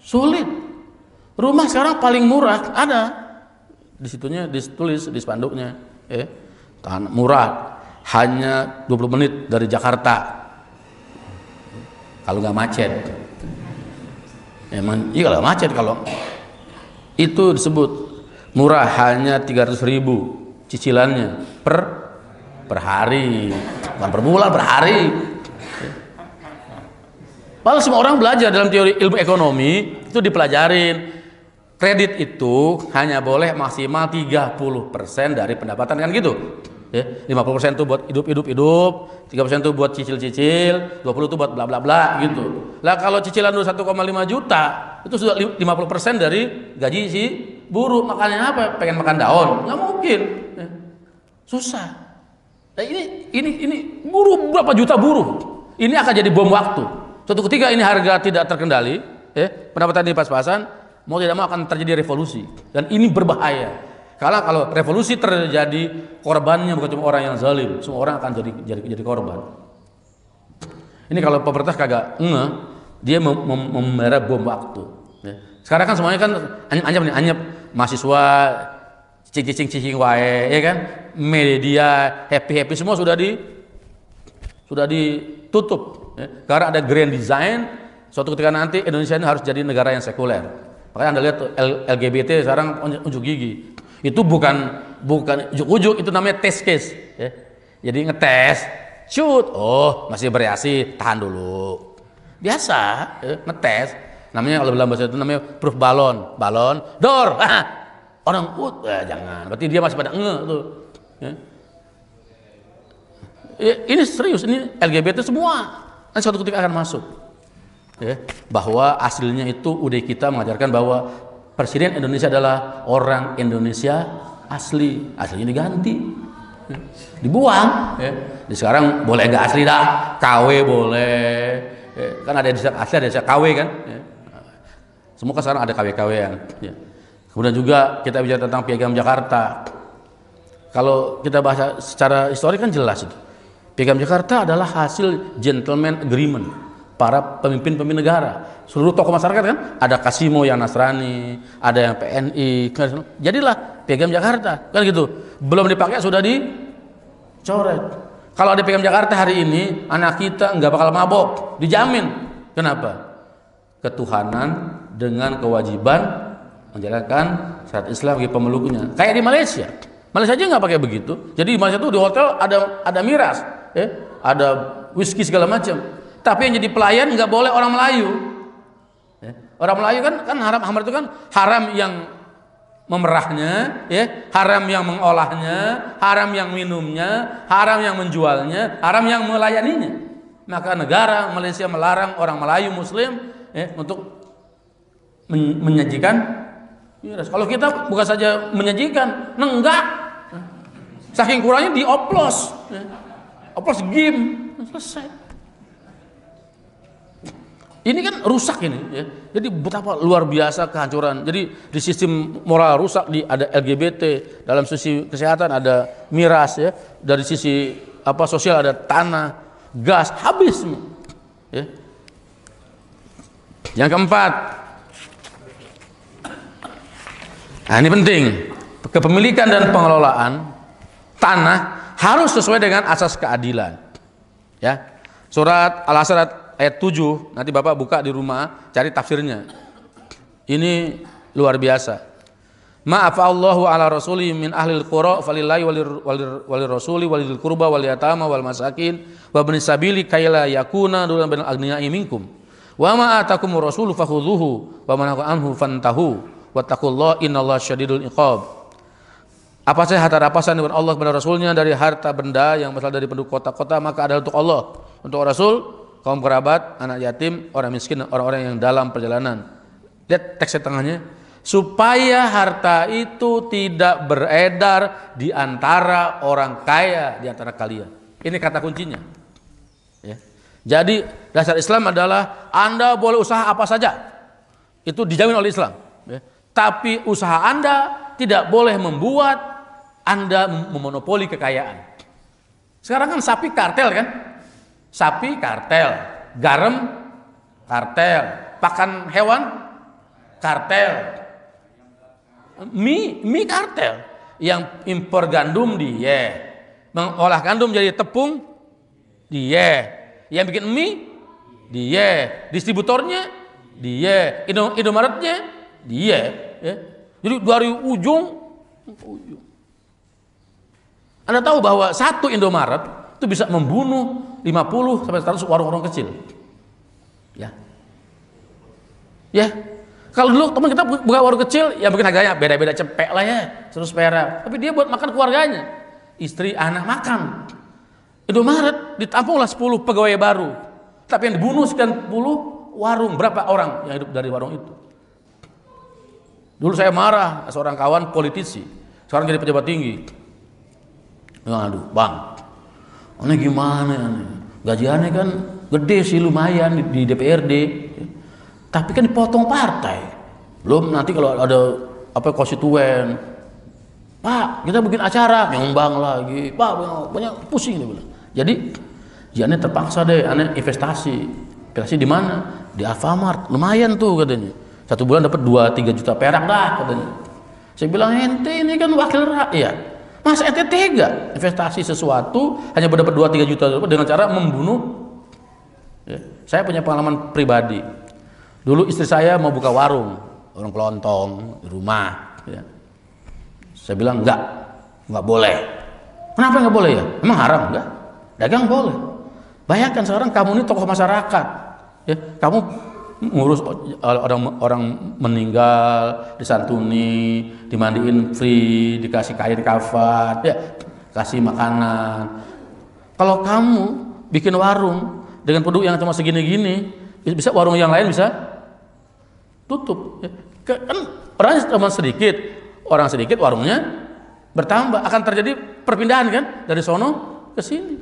Sulit. Rumah sekarang paling murah ada di situnya, ditulis di spanduknya, ya. Tanah murah, hanya 20 menit dari Jakarta kalau nggak macet. Emang iya kalau macet, kalau itu disebut murah, hanya 300.000 cicilannya per hari, bukan per bulan, per hari. Padahal semua orang belajar dalam teori ilmu ekonomi itu dipelajarin kredit itu hanya boleh maksimal 30% dari pendapatan, kan gitu. Ya, 50% itu buat hidup, 30% itu buat cicil-cicil, 20% itu buat bla bla bla gitu. Lah kalau cicilan lu 1,5 juta itu sudah 50% dari gaji si buruh. Makanya apa? Pengen makan daun? Nggak mungkin. Ya. Susah. Nah, ini buruh berapa juta buruh? Ini akan jadi bom waktu. Suatu ketika ini harga tidak terkendali, pendapatan di pas-pasan, mau tidak mau akan terjadi revolusi. Dan ini berbahaya. Kalau revolusi terjadi, korbannya bukan cuma orang yang zalim, semua orang akan jadi korban. Ini kalau pemerintah kagak dia memelihara bom waktu. Ya. Sekarang kan semuanya kan anyap mahasiswa cicing wae, ya kan? Media happy semua sudah ditutup. Ya. Karena ada grand design, suatu ketika nanti Indonesia ini harus jadi negara yang sekuler. Makanya Anda lihat LGBT sekarang unjuk gigi. Itu bukan ujuk-ujuk, itu namanya test case, ya. Jadi ngetes, shoot, oh masih bereaksi, tahan dulu. Biasa, ya, ngetes. Namanya kalau dalam bahasa itu namanya proof balon, door. Orang jangan, berarti dia masih pada tuh. Ya. Ini serius, ini LGBT semua. Nanti suatu ketika akan masuk. Ya, bahwa aslinya itu udah kita mengajarkan bahwa Presiden Indonesia adalah orang Indonesia aslinya diganti. dibuang. Ya. Di sekarang boleh nggak asli dah, KW boleh, ya. Kan ada desa asli, ada desa KW kan. Ya. Semua kan sekarang ada KW-KW-an. Ya. Kemudian juga kita bicara tentang Piagam Jakarta. Kalau kita bahas secara histori kan jelas itu. Piagam Jakarta adalah hasil gentleman agreement para pemimpin-pemimpin negara. Seluruh tokoh masyarakat kan, ada Kasimo yang Nasrani, ada yang PNI. Jadilah Piagam Jakarta, kan gitu. Belum dipakai sudah dicoret. Kalau ada Piagam Jakarta hari ini, anak kita nggak bakal mabok, dijamin. Kenapa? Ketuhanan dengan kewajiban menjalankan syariat Islam bagi pemeluknya. Kayak di Malaysia. Malaysia aja nggak pakai begitu. Jadi di Malaysia itu di hotel ada miras, ada whisky segala macam. Tapi yang jadi pelayan nggak boleh orang Melayu. Orang Melayu kan haram itu kan haram yang memerahnya, haram yang mengolahnya, haram yang minumnya, haram yang menjualnya, haram yang melayaninya. Maka negara Malaysia melarang orang Melayu Muslim untuk menyajikan miras. Kalau kita bukan saja menyajikan, enggak. Saking kurangnya dioplos, oplos game, selesai. Ini kan rusak ini, ya. Jadi betapa luar biasa kehancuran. Jadi di sistem moral rusak, ada LGBT, dalam sisi kesehatan ada miras, ya. Dari sisi sosial ada tanah, gas, habis semua. Ya. Yang keempat, nah ini penting, kepemilikan dan pengelolaan tanah harus sesuai dengan asas keadilan. Ya, surat Al-Asr ayat 7, nanti Bapak buka di rumah, cari tafsirnya. Ini luar biasa. Ma'afallahu ala rasuli min ahlil qura falillahi walir rasuli walil qurba wal yatama wal masakin wa ibnis sabili kayla yakuna dulan bainal aghniyai minkum. Wa ma atakumur rasulu fakhudhuhu wa ma nahakum anhu fantahu wattaqullaha innallaha syadidul iqab. Apa saja harta rampasan dari Allah kepada Rasulnya dari harta benda yang berasal dari penduduk kota-kota, maka adalah untuk Allah, untuk Rasul, kaum kerabat, anak yatim, orang miskin, orang-orang yang dalam perjalanan. Lihat teks tengahnya, supaya harta itu tidak beredar di antara orang kaya di antara kalian. Ini kata kuncinya. Ya. Jadi dasar Islam adalah Anda boleh usaha apa saja, itu dijamin oleh Islam. Ya. Tapi usaha Anda tidak boleh membuat Anda memonopoli kekayaan. Sekarang kan sapi kartel kan? Sapi kartel, garam kartel, pakan hewan kartel, mie kartel, yang impor gandum dia, mengolah gandum jadi tepung dia, yang bikin mie dia, distributornya dia, Indomaretnya dia, ya. Jadi dari ujung. Anda tahu bahwa satu Indomaret itu bisa membunuh 50 sampai 100 warung-warung kecil. Ya. Ya. Kalau dulu teman kita buka warung kecil, ya mungkin harganya beda-beda cepek lah ya, 100 perak. Tapi dia buat makan keluarganya. Istri, anak makan. Indomaret ditampunglah 10 pegawai baru. Tapi yang dibunuh sekian 10 warung. Berapa orang yang hidup dari warung itu? Dulu saya marah, seorang kawan politisi. Sekarang jadi pejabat tinggi. Aduh, Bang, ini gimana nih? Gajiannya kan gede sih, lumayan di DPRD, tapi kan dipotong partai. Belum nanti kalau ada konstituen, Pak, kita bikin acara, nyumbang lagi, Pak, banyak pusing dia bilang. Jadi, aneh terpaksa deh, aneh investasi di mana? Di Alfamart, lumayan tuh katanya. 1 bulan dapat 2-3 juta perak dah katanya. Saya bilang, ente ini kan wakil rakyat. Mas ente tega investasi sesuatu hanya berdapat 2-3 juta dengan cara membunuh. Ya. Saya punya pengalaman pribadi. Dulu istri saya mau buka warung kelontong di rumah. Ya. Saya bilang enggak boleh. Kenapa enggak boleh ya? Emang haram enggak? Dagang boleh. Bayangkan sekarang kamu ini tokoh masyarakat. Ya, kamu ngurus orang meninggal, disantuni, dimandiin free, dikasih kain kafan, ya, kasih makanan. Kalau kamu bikin warung dengan penduduk yang cuma segini-gini, bisa warung yang lain bisa tutup. Ya. Kan orang cuma sedikit, orang sedikit warungnya bertambah, akan terjadi perpindahan kan dari sono ke sini.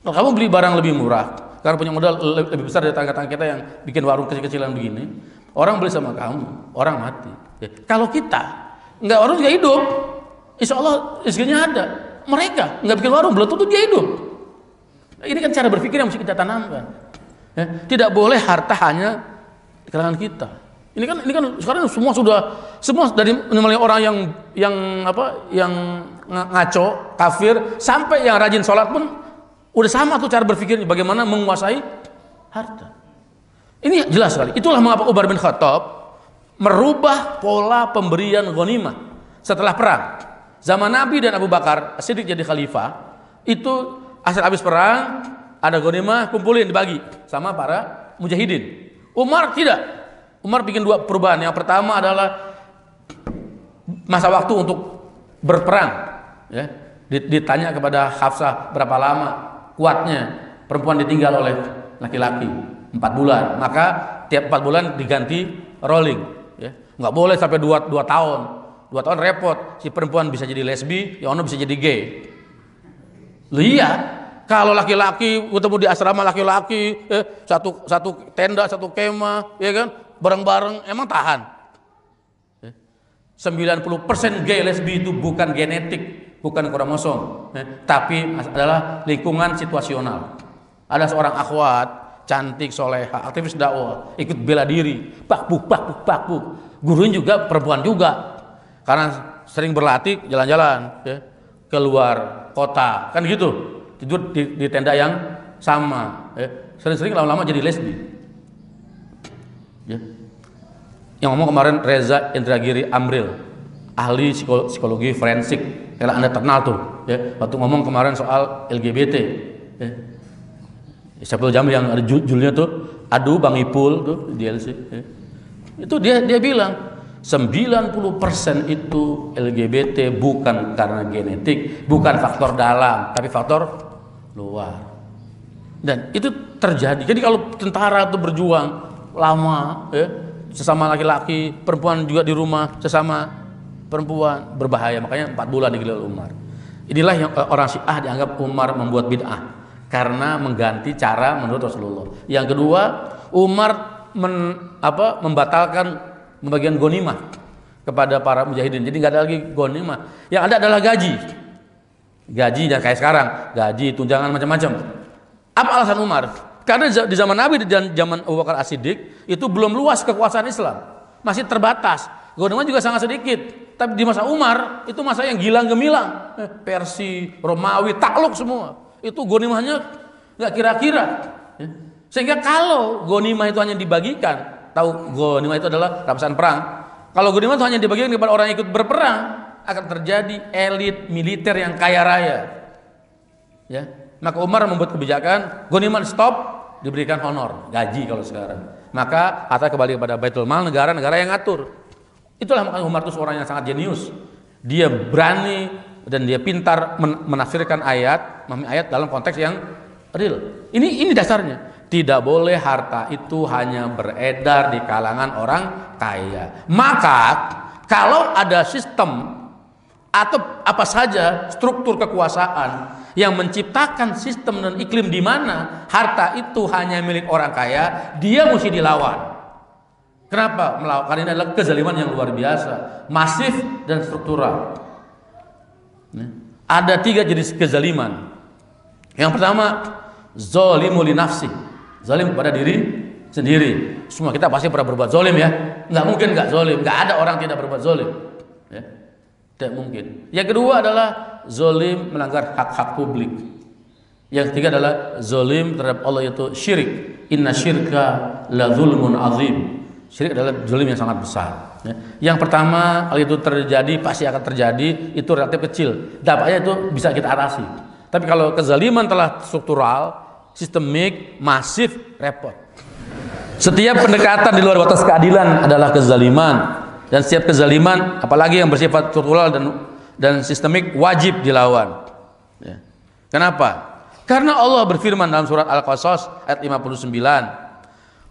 Kalau kamu beli barang lebih murah karena punya modal lebih besar dari tetangga-tetangga kita yang bikin warung kecil-kecilan begini, orang beli sama kamu, orang mati. Ya. Kalau kita nggak warung juga hidup, insya Allah rezekinya ada. Mereka nggak bikin warung, belum tentu dia hidup. Nah, ini kan cara berpikir yang mesti kita tanamkan. Ya. Tidak boleh harta hanya di kalangan kita. Ini kan sekarang semua dari mulai orang yang ngaco, kafir, sampai yang rajin sholat pun udah sama tuh cara berpikirnya, bagaimana menguasai harta. Ini jelas sekali. Itulah mengapa Umar bin Khattab merubah pola pemberian ghanimah setelah perang. Zaman Nabi dan Abu Bakar Siddiq jadi khalifah, itu habis perang ada ghanimah, kumpulin, dibagi sama para mujahidin. Umar tidak. Umar bikin dua perubahan. Yang pertama adalah masa waktu untuk berperang. Ya. Ditanya kepada Hafsah berapa lama kuatnya perempuan ditinggal oleh laki-laki, 4 bulan. Maka tiap 4 bulan diganti rolling. Ya. Nggak boleh sampai 2 tahun. 2 tahun repot. Si perempuan bisa jadi lesbi, yang bisa jadi gay. Iya. Kalau laki-laki ketemu di asrama laki-laki, satu tenda, satu kemah, ya kan? Bareng-bareng, emang tahan. 90% gay lesbi itu bukan genetik, bukan kromosom, tapi adalah lingkungan situasional. Ada seorang akhwat cantik, soleha, aktivis dakwah, ikut bela diri, bakbuk. Gurunya juga perempuan juga, karena sering berlatih jalan-jalan, ya, keluar kota, kan gitu, tidur di tenda yang sama, ya. Sering-sering lama-lama jadi lesbi. Ya. Yang ngomong kemarin Reza Indragiri Amril, ahli psikologi forensik, kalau Anda kenal tuh, ya, waktu ngomong kemarin soal LGBT, ya. Saiful Jamil yang ada judulnya tuh, aduh Bang Ipul tuh di DLC, ya. Itu dia bilang 90% itu LGBT bukan karena genetik, bukan faktor dalam, tapi faktor luar. Dan itu terjadi. Jadi kalau tentara itu berjuang lama, ya, sesama laki-laki, perempuan juga di rumah sesama perempuan, berbahaya. Makanya 4 bulan digilai Umar. Inilah yang orang Syiah dianggap Umar membuat bid'ah karena mengganti cara menurut Rasulullah. Yang kedua, Umar membatalkan pembagian ghanimah kepada para mujahidin. Jadi nggak ada lagi ghanimah. Yang ada adalah gaji dan kayak sekarang, gaji, tunjangan, macam-macam. Apa alasan Umar? Karena di zaman Nabi dan zaman Abu Bakar As-Siddiq itu belum luas kekuasaan Islam, masih terbatas. Ghanimah juga sangat sedikit. Tapi di masa Umar itu masa yang gilang gemilang, Persia, Romawi, takluk semua. Itu ghanimahnya nggak kira-kira. Sehingga kalau ghanimah itu hanya dibagikan, tahu ghanimah itu adalah rampasan perang. Kalau ghanimah itu hanya dibagikan kepada orang yang ikut berperang, akan terjadi elit militer yang kaya raya. Ya, maka Umar membuat kebijakan ghanimah stop, diberikan honor, gaji kalau sekarang. Maka harta kembali kepada Baitul Mal, negara yang ngatur. Itulah makanya Umar itu seorang yang sangat jenius. Dia berani dan dia pintar menafsirkan ayat dalam konteks yang real. Ini dasarnya. Tidak boleh harta itu hanya beredar di kalangan orang kaya. Maka kalau ada sistem atau apa saja struktur kekuasaan yang menciptakan sistem dan iklim di mana harta itu hanya milik orang kaya, dia mesti dilawan. Kenapa melawan? Karena ini adalah kezaliman yang luar biasa, masif dan struktural. Ada 3 jenis kezaliman. Yang pertama, zalimu li nafsi, zalim kepada diri sendiri. Semua kita pasti pernah berbuat zalim, ya. Nggak mungkin nggak zalim, nggak ada orang tidak berbuat zalim, ya. Tidak mungkin. Yang kedua adalah zalim melanggar hak-hak publik. Yang ketiga adalah zalim terhadap Allah, yaitu syirik. Inna syirka la zulmun azim. Syirik adalah zalim yang sangat besar, ya. Yang pertama, hal itu terjadi, pasti akan terjadi, itu relatif kecil. Dampaknya itu bisa kita atasi. Tapi kalau kezaliman telah struktural, sistemik, masif, repot. Setiap pendekatan di luar batas keadilan adalah kezaliman, dan setiap kezaliman, apalagi yang bersifat struktural dan sistemik, wajib dilawan. Ya. Kenapa? Karena Allah berfirman dalam surat Al-Qasas ayat 59.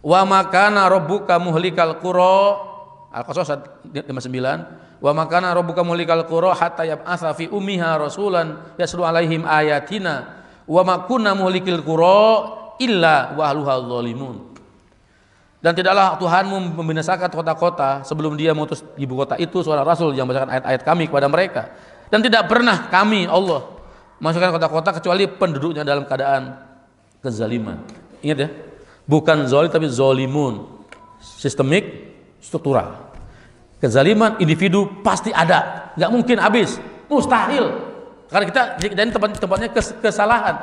Wa makana rabbuka muhlikal qura, Al-Qasas 59, Wa makana rabbuka mulikal qura hatta yab'atsa fi ummiha rasulan yaslu alaihim ayatina wa ma kunna muhlikil qura illa wa ahluha dzalimun. Dan tidaklah Tuhanmu membinasakan kota-kota sebelum dia mengutus ibu kota itu seorang rasul yang membacakan ayat-ayat kami kepada mereka. Dan tidak pernah kami Allah masukkan kota-kota kecuali penduduknya dalam keadaan kezaliman. Ingat ya, bukan zalim tapi zalimun, sistemik, struktural. Kezaliman individu pasti ada, nggak mungkin habis, mustahil. Karena kita dan tempatnya kesalahan.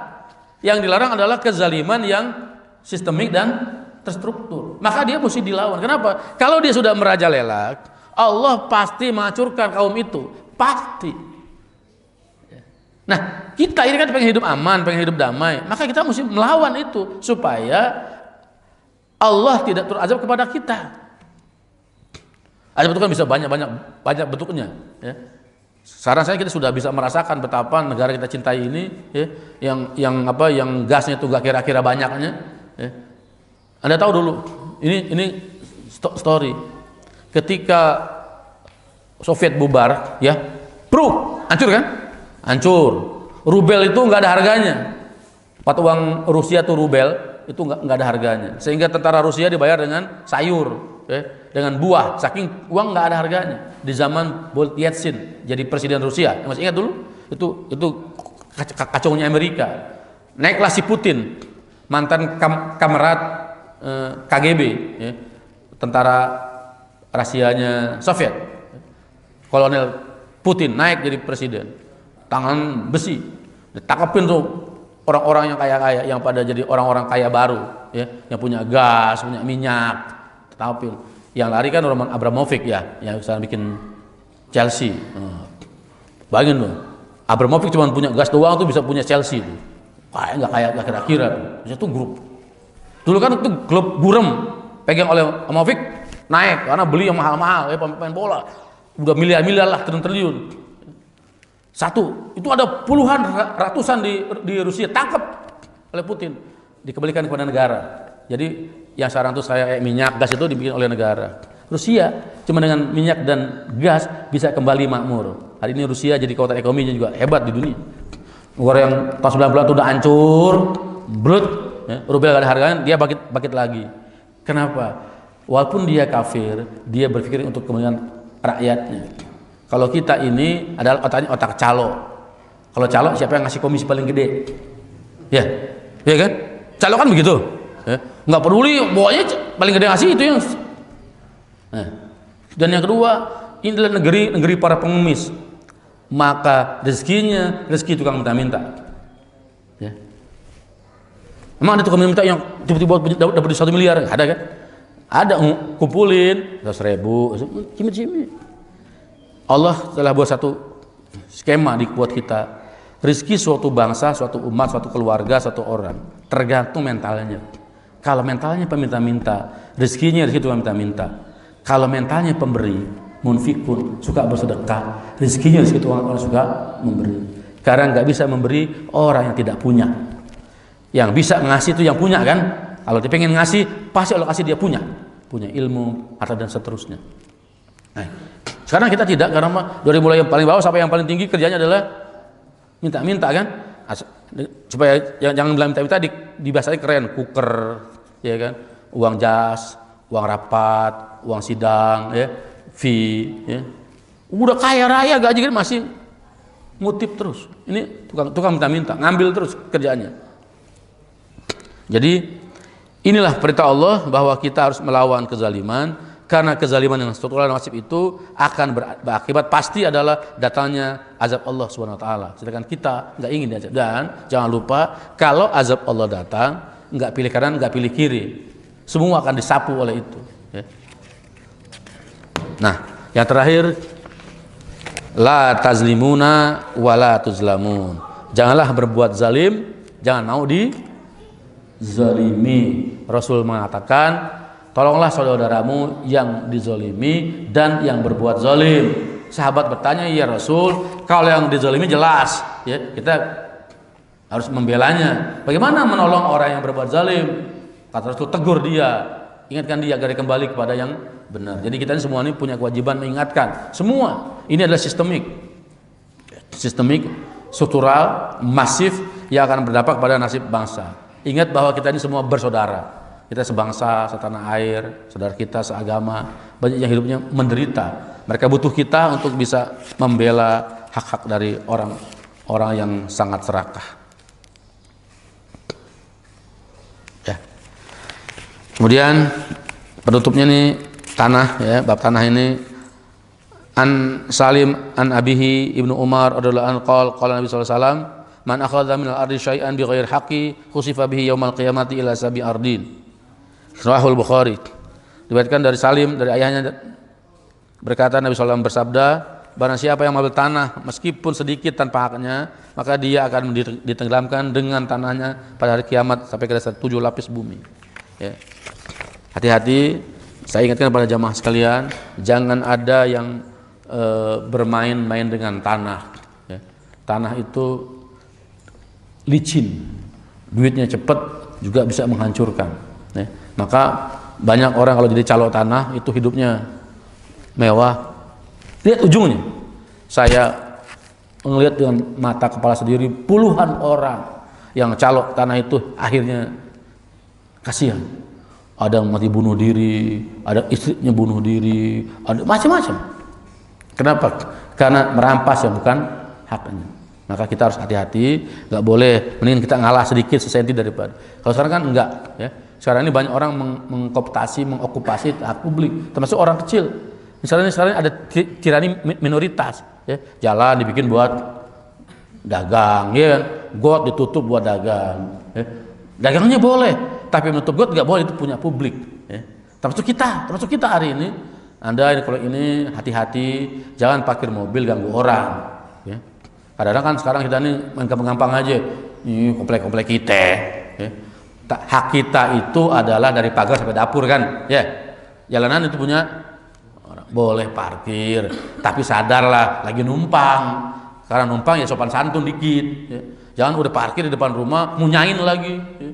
Yang dilarang adalah kezaliman yang sistemik dan terstruktur. Maka dia mesti dilawan. Kenapa? Kalau dia sudah merajalela, Allah pasti menghancurkan kaum itu, pasti. Nah, kita ini kan pengen hidup aman, pengen hidup damai, maka kita mesti melawan itu supaya Allah tidak turun azab kepada kita. Azab itu kan bisa banyak bentuknya. Ya. Sekarang kita sudah bisa merasakan betapa negara kita cintai ini, ya, yang gasnya itu gak kira-kira banyaknya. Ya. Anda tahu dulu, ini story. Ketika Soviet bubar, ya, hancur kan? Hancur. Rubel itu nggak ada harganya. Mata uang Rusia tuh rubel itu nggak ada harganya. Sehingga tentara Rusia dibayar dengan sayur, ya, dengan buah. Saking uang nggak ada harganya. Di zaman Bolt Yeltsin jadi presiden Rusia, masih ingat dulu? Itu kacaunya Amerika. Naiklah si Putin, mantan kamerat KGB, ya, tentara rahasianya Soviet. Kolonel Putin naik jadi presiden, tangan besi, ditangkapin tuh orang-orang yang kaya-kaya, yang pada jadi orang-orang kaya baru, ya, yang punya gas, punya minyak, ditangkapin. Yang lari kan Roman Abramovich, ya, yang sekarang bikin Chelsea. Bayangin loh, Abramovich cuma punya gas doang tuh bisa punya Chelsea tuh. Kayak nggak kira-kira tuh, itu grup. Dulu kan itu klub Burem pegang oleh Abramovich naik karena beli yang mahal-mahal, ya, pemain bola udah miliar-miliar lah, triliun. Satu itu ada puluhan ratusan di Rusia tangkap oleh Putin, dikembalikan kepada negara. Jadi yang sekarang tuh saya minyak gas itu dibikin oleh negara. Rusia cuma dengan minyak dan gas bisa kembali makmur. Hari ini Rusia jadi kekuatan ekonominya juga hebat di dunia. Negara yang tahun 90-an itu udah hancur, brut. Ya, rubel gak ada harganya, dia bangkit lagi. Kenapa? Walaupun dia kafir, dia berpikir untuk kepentingan rakyatnya. Kalau kita ini adalah otak calo. Kalau calo siapa yang ngasih komisi paling gede? Ya, ya kan? Calo kan begitu. Ya. Nggak peduli, pokoknya paling gede ngasih itu yang. Nah. Dan yang kedua, ini adalah negeri para pengemis. Maka rezeki tukang minta-minta. Ya. Emang ada tukang minta yang tiba-tiba dapat 1 miliar? Ada kan? Ada, kumpulin 100.000, cimit-cimit. Allah telah buat satu skema buat kita. Rezeki suatu bangsa, suatu umat, suatu keluarga, suatu orang tergantung mentalnya. Kalau mentalnya peminta-minta, rezeki tukang minta-minta. Kalau mentalnya pemberi, munfikun, suka bersedekah, rezeki tukang orang suka memberi. Karena nggak bisa memberi orang yang tidak punya. Yang bisa ngasih itu yang punya kan. Kalau dia pengen ngasih, pasti Allah kasih dia punya ilmu, harta dan seterusnya. Nah, sekarang kita tidak, karena dari mulai yang paling bawah sampai yang paling tinggi kerjanya adalah minta-minta kan. Supaya jangan bilang minta-minta, dibahasanya keren, kuker, ya kan, uang jas, uang rapat, uang sidang, ya, fee, ya. Udah kaya raya gaji kan masih ngutip terus. Ini tukang minta-minta, ngambil terus kerjaannya. Jadi inilah perintah Allah bahwa kita harus melawan kezaliman, karena kezaliman yang struktural dan masif itu akan berakibat pasti adalah datangnya azab Allah Subhanahu wa taala. Sedangkan kita nggak ingin diazab. Dan jangan lupa, kalau azab Allah datang, nggak pilih kanan, nggak pilih kiri. Semua akan disapu oleh itu, ya. Nah, yang terakhir, la tazlimuna wa la tuzlamun. Janganlah berbuat zalim, jangan mau dizalimi. Rasul mengatakan, tolonglah saudaramu yang dizalimi dan yang berbuat zalim. Sahabat bertanya, ya Rasul, kalau yang dizalimi jelas, ya, kita harus membelanya. Bagaimana menolong orang yang berbuat zalim? Kata Rasul, tegur dia, Ingatkan dia agar dia kembali kepada yang benar. Jadi kita ini semua ini punya kewajiban mengingatkan. Semua ini adalah sistemik, struktural, masif yang akan berdampak pada nasib bangsa. Ingat bahwa kita ini semua bersaudara. Kita sebangsa, setanah air, saudara kita seagama. Banyak yang hidupnya menderita. Mereka butuh kita untuk bisa membela hak-hak dari orang yang sangat serakah. Ya. Kemudian penutupnya nih tanah, ya, bab tanah ini. An Salim an Abihi Ibnu Umar radhiyallahu anhu qala Nabi sallallahu alaihi wasallam man akhadha min al-ardi syai'an bighairi haqqi khusifa bihi yaumal qiyamati ila sabi ardin. Sahihul Bukhari. Diriwayatkan dari Salim dari ayahnya berkata Nabi sallallahu alaihi wasallam bersabda, barang siapa yang mengambil tanah meskipun sedikit tanpa haknya, maka dia akan ditenggelamkan dengan tanahnya pada hari kiamat sampai ke dasar 7 lapis bumi. Ya. Hati-hati, saya ingatkan kepada jamaah sekalian, jangan ada yang bermain-main dengan tanah. Ya. Tanah itu licin, duitnya cepat, juga bisa menghancurkan. Ya. Maka banyak orang kalau jadi calo tanah itu hidupnya mewah. Lihat ujungnya. Saya melihat dengan mata kepala sendiri puluhan orang yang calo tanah itu akhirnya kasihan. Ada yang mati bunuh diri, ada istrinya bunuh diri, ada macam-macam. Kenapa? Karena merampas yang bukan haknya. Maka kita harus hati-hati, nggak boleh, mending kita ngalah sedikit sesenti daripada. Kalau sekarang kan enggak, ya. Sekarang ini banyak orang mengokupasi hak publik, termasuk orang kecil. Misalnya sekarang ada tirani minoritas, ya. Jalan dibikin buat dagang, ya. Got ditutup buat dagang, ya. Dagangnya boleh, tapi menutup got nggak boleh, itu punya publik, ya. Termasuk kita hari ini. Anda kalau ini hati-hati, jangan parkir mobil ganggu orang. Ya. Kadang-kadang kan sekarang kita ini main gampang-gampang aja, ini komplek-komplek kita. Ya. Hak kita itu adalah dari pagar sampai dapur kan, ya. Jalanan itu punya orang. Boleh parkir, tapi sadarlah lagi numpang. Karena numpang ya sopan santun dikit. Ya. Jangan udah parkir di depan rumah, munyain lagi. Ya.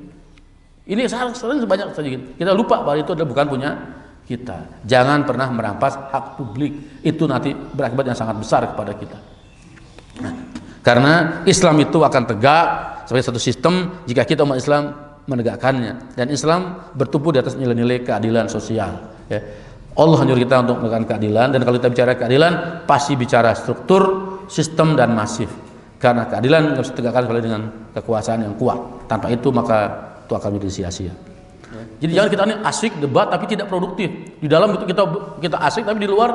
Ini sekarang sebanyak saja. Kita lupa bahwa itu adalah bukan punya kita. Jangan pernah merampas hak publik, itu nanti berakibat yang sangat besar kepada kita. Nah, karena Islam itu akan tegak sebagai satu sistem jika kita umat Islam menegakkannya, dan Islam bertumbuh di atas nilai-nilai keadilan sosial. Ya. Allah menyuruh kita untuk menegakkan keadilan, dan kalau kita bicara keadilan pasti bicara struktur, sistem, dan masif. Karena keadilan harus ditegakkan dengan kekuasaan yang kuat. Tanpa itu maka itu akan menjadi sia-sia. Jadi jangan kita ini asik debat tapi tidak produktif. Di dalam itu kita asik tapi di luar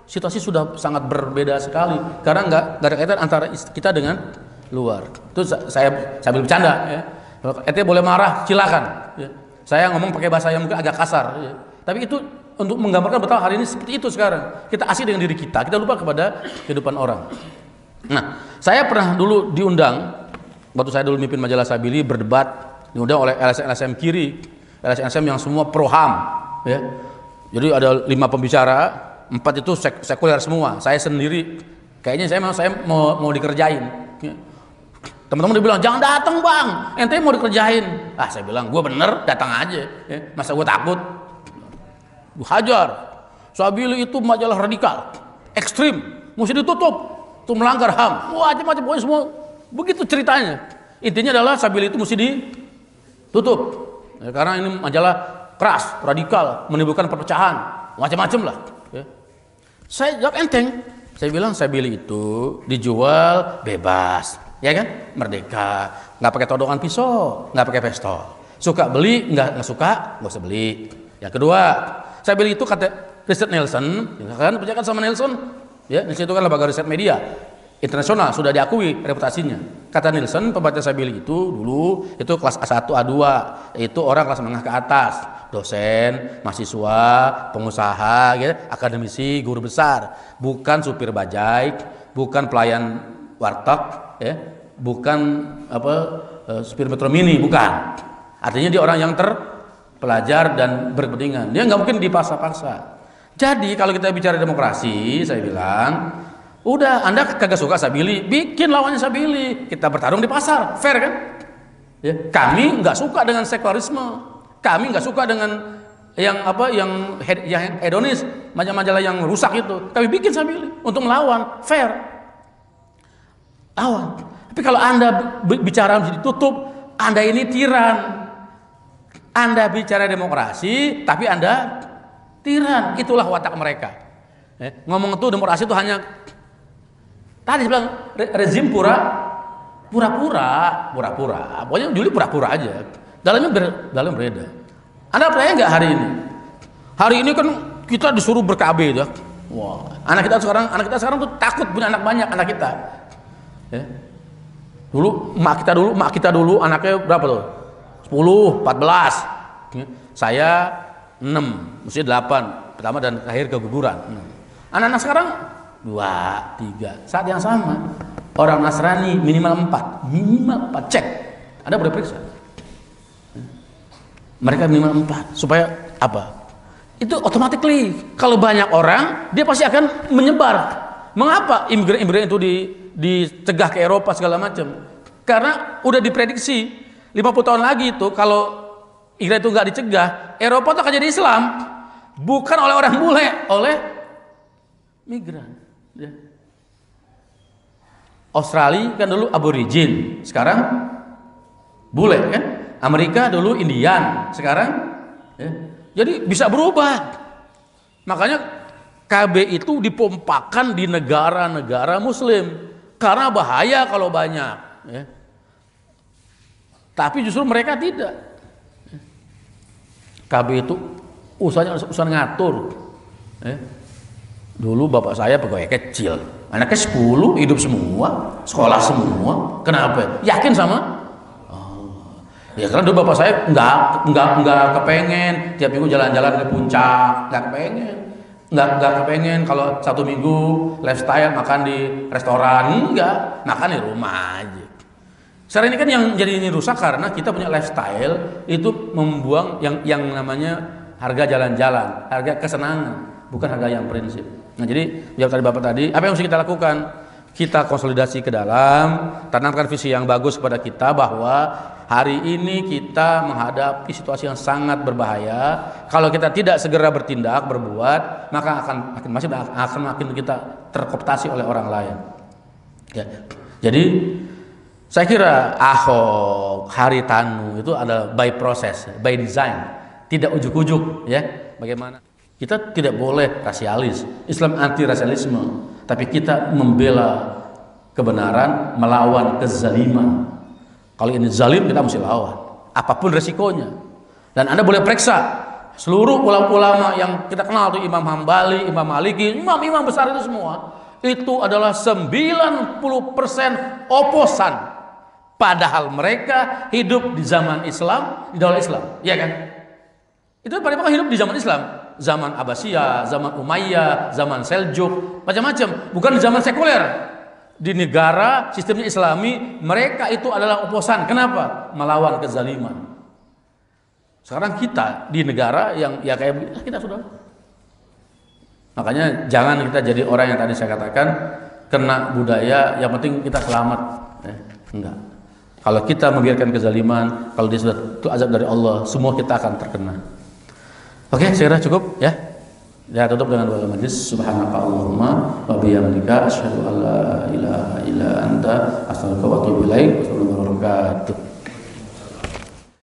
situasi sudah sangat berbeda sekali. Karena nggak ada kaitan antara kita dengan luar. Itu saya sambil bercanda. Ya. Kalau ente boleh marah, silakan. Ya. Saya ngomong pakai bahasa yang mungkin agak kasar. Ya. Tapi itu untuk menggambarkan betapa hari ini seperti itu sekarang. Kita asik dengan diri kita lupa kepada kehidupan orang. Nah, saya pernah dulu diundang waktu saya dulu mimpin majalah Sabili berdebat, diundang oleh LSM kiri. LSM yang semua pro HAM, ya. Jadi ada 5 pembicara, 4 itu sekuler semua. Saya sendiri, kayaknya saya mau dikerjain. Ya. Teman-teman dia bilang jangan datang bang, ente mau dikerjain. Saya bilang gue bener datang aja, ya. Masa gue takut? Gue hajar. Sabili itu majalah radikal, ekstrim, mesti ditutup, itu melanggar HAM. Macam-macam pokoknya semua begitu ceritanya. Intinya adalah Sabili itu mesti ditutup. Ya, karena ini majalah keras, radikal, menimbulkan perpecahan, macam-macam lah. Ya. Saya jawab enteng, saya bilang Sabili itu dijual bebas, ya kan, merdeka, nggak pakai todongan pisau, nggak pakai pistol, suka beli, nggak suka, nggak usah beli. Yang kedua, Sabili itu kata Richard Nelson, kan percaya sama Nelson, ya, Nelson itu kan lembaga riset media internasional, sudah diakui reputasinya. Kata Nielsen, pembaca Sabili itu dulu itu kelas A1, A2, itu orang kelas menengah ke atas, dosen, mahasiswa, pengusaha, gitu, akademisi, guru besar, bukan supir bajai, bukan pelayan warteg, ya, bukan supir metro mini, bukan. Artinya dia orang yang terpelajar dan berkepentingan. Dia nggak mungkin dipaksa-paksa. Jadi kalau kita bicara demokrasi, saya bilang, udah, Anda kagak suka Sabili, bikin lawannya Sabili. Kita bertarung di pasar, fair kan? Ya. Kami nggak suka dengan sekularisme, kami nggak suka dengan yang hedonis, majalah yang rusak itu kami bikin sambil untuk melawan, fair, lawan. Tapi kalau Anda bicara mesti ditutup, Anda ini tiran. Anda bicara demokrasi, tapi Anda tiran. Itulah watak mereka. Ngomong itu demokrasi itu hanya tadi bilang rezim pura-pura. Pokoknya Juli pura-pura aja. Dalam berbeda. Anda percaya nggak hari ini? Hari ini kan kita disuruh ber-KB itu. Wah, anak kita sekarang tuh takut punya anak banyak, anak kita. Dulu mak kita dulu anaknya berapa tuh? 10, 14. Saya 6, mesti 8. Pertama dan akhir keguguran. Anak-anak sekarang 2, 3. Saat yang sama. Orang Nasrani minimal 4. Cek. Anda boleh periksa. Mereka minimal 4. Supaya apa? Itu automatically kalau banyak orang dia pasti akan menyebar. Mengapa imigran itu dicegah ke Eropa segala macam? Karena udah diprediksi 50 tahun lagi itu kalau imigran itu nggak dicegah, Eropa itu akan jadi Islam, bukan oleh orang bule, oleh migran. Australia kan dulu aborigin, sekarang bule kan? Amerika dulu Indian, sekarang jadi bisa berubah. Makanya KB itu dipompakan di negara-negara Muslim karena bahaya kalau banyak. Tapi justru mereka tidak. KB itu usaha ngatur. Dulu bapak saya pegawai kecil, anaknya 10 hidup semua, sekolah semua. Kenapa? Yakin sama? Ya karena dulu bapak saya nggak kepengen tiap minggu jalan-jalan ke puncak, nggak kepengen kalau 1 minggu lifestyle makan di restoran, enggak, makan di rumah aja. Sekarang ini kan yang jadi ini rusak karena kita punya lifestyle itu membuang yang namanya harga jalan-jalan, harga kesenangan, bukan harga yang prinsip. Nah jadi jawab tadi bapak tadi, apa yang harus kita lakukan? Kita konsolidasi ke dalam, tanamkan visi yang bagus kepada kita bahwa hari ini kita menghadapi situasi yang sangat berbahaya. Kalau kita tidak segera bertindak, berbuat, maka akan makin kita terkooptasi oleh orang lain. Ya. Jadi saya kira Ahok, Haritanu itu adalah by process, by design, tidak ujuk-ujuk. Ya, bagaimana? Kita tidak boleh rasialis. Islam anti rasialisme. Tapi kita membela kebenaran, melawan kezaliman. Kalau ini zalim kita mesti lawan, apapun resikonya. Dan Anda boleh periksa seluruh ulama-ulama yang kita kenal tuh, Imam Hambali, Imam Maliki, imam-imam besar itu semua, itu adalah 90% oposan. Padahal mereka hidup di zaman Islam, di daulah Islam, ya kan? Itu pada hidup di zaman Islam. Zaman Abbasiyah, zaman Umayyah, zaman Seljuk, macam-macam. Bukan di zaman sekuler. Di negara sistemnya Islami, mereka itu adalah oposan. Kenapa? Melawan kezaliman. Sekarang kita di negara yang ya kayak kita sudah. Makanya jangan kita jadi orang yang tadi saya katakan kena budaya. Yang penting kita selamat. Enggak. Kalau kita membiarkan kezaliman, kalau dia sudah itu azab dari Allah, semua kita akan terkena. Oke, saya kira cukup ya. Ya, tutup dengan doa majlis. Subhanakallahumma wa bihamdika asyhadu an la ilaha illa anta astaghfiruka wa atubu ilaik. Wassalamualaikum warahmatullahi wabarakatuh.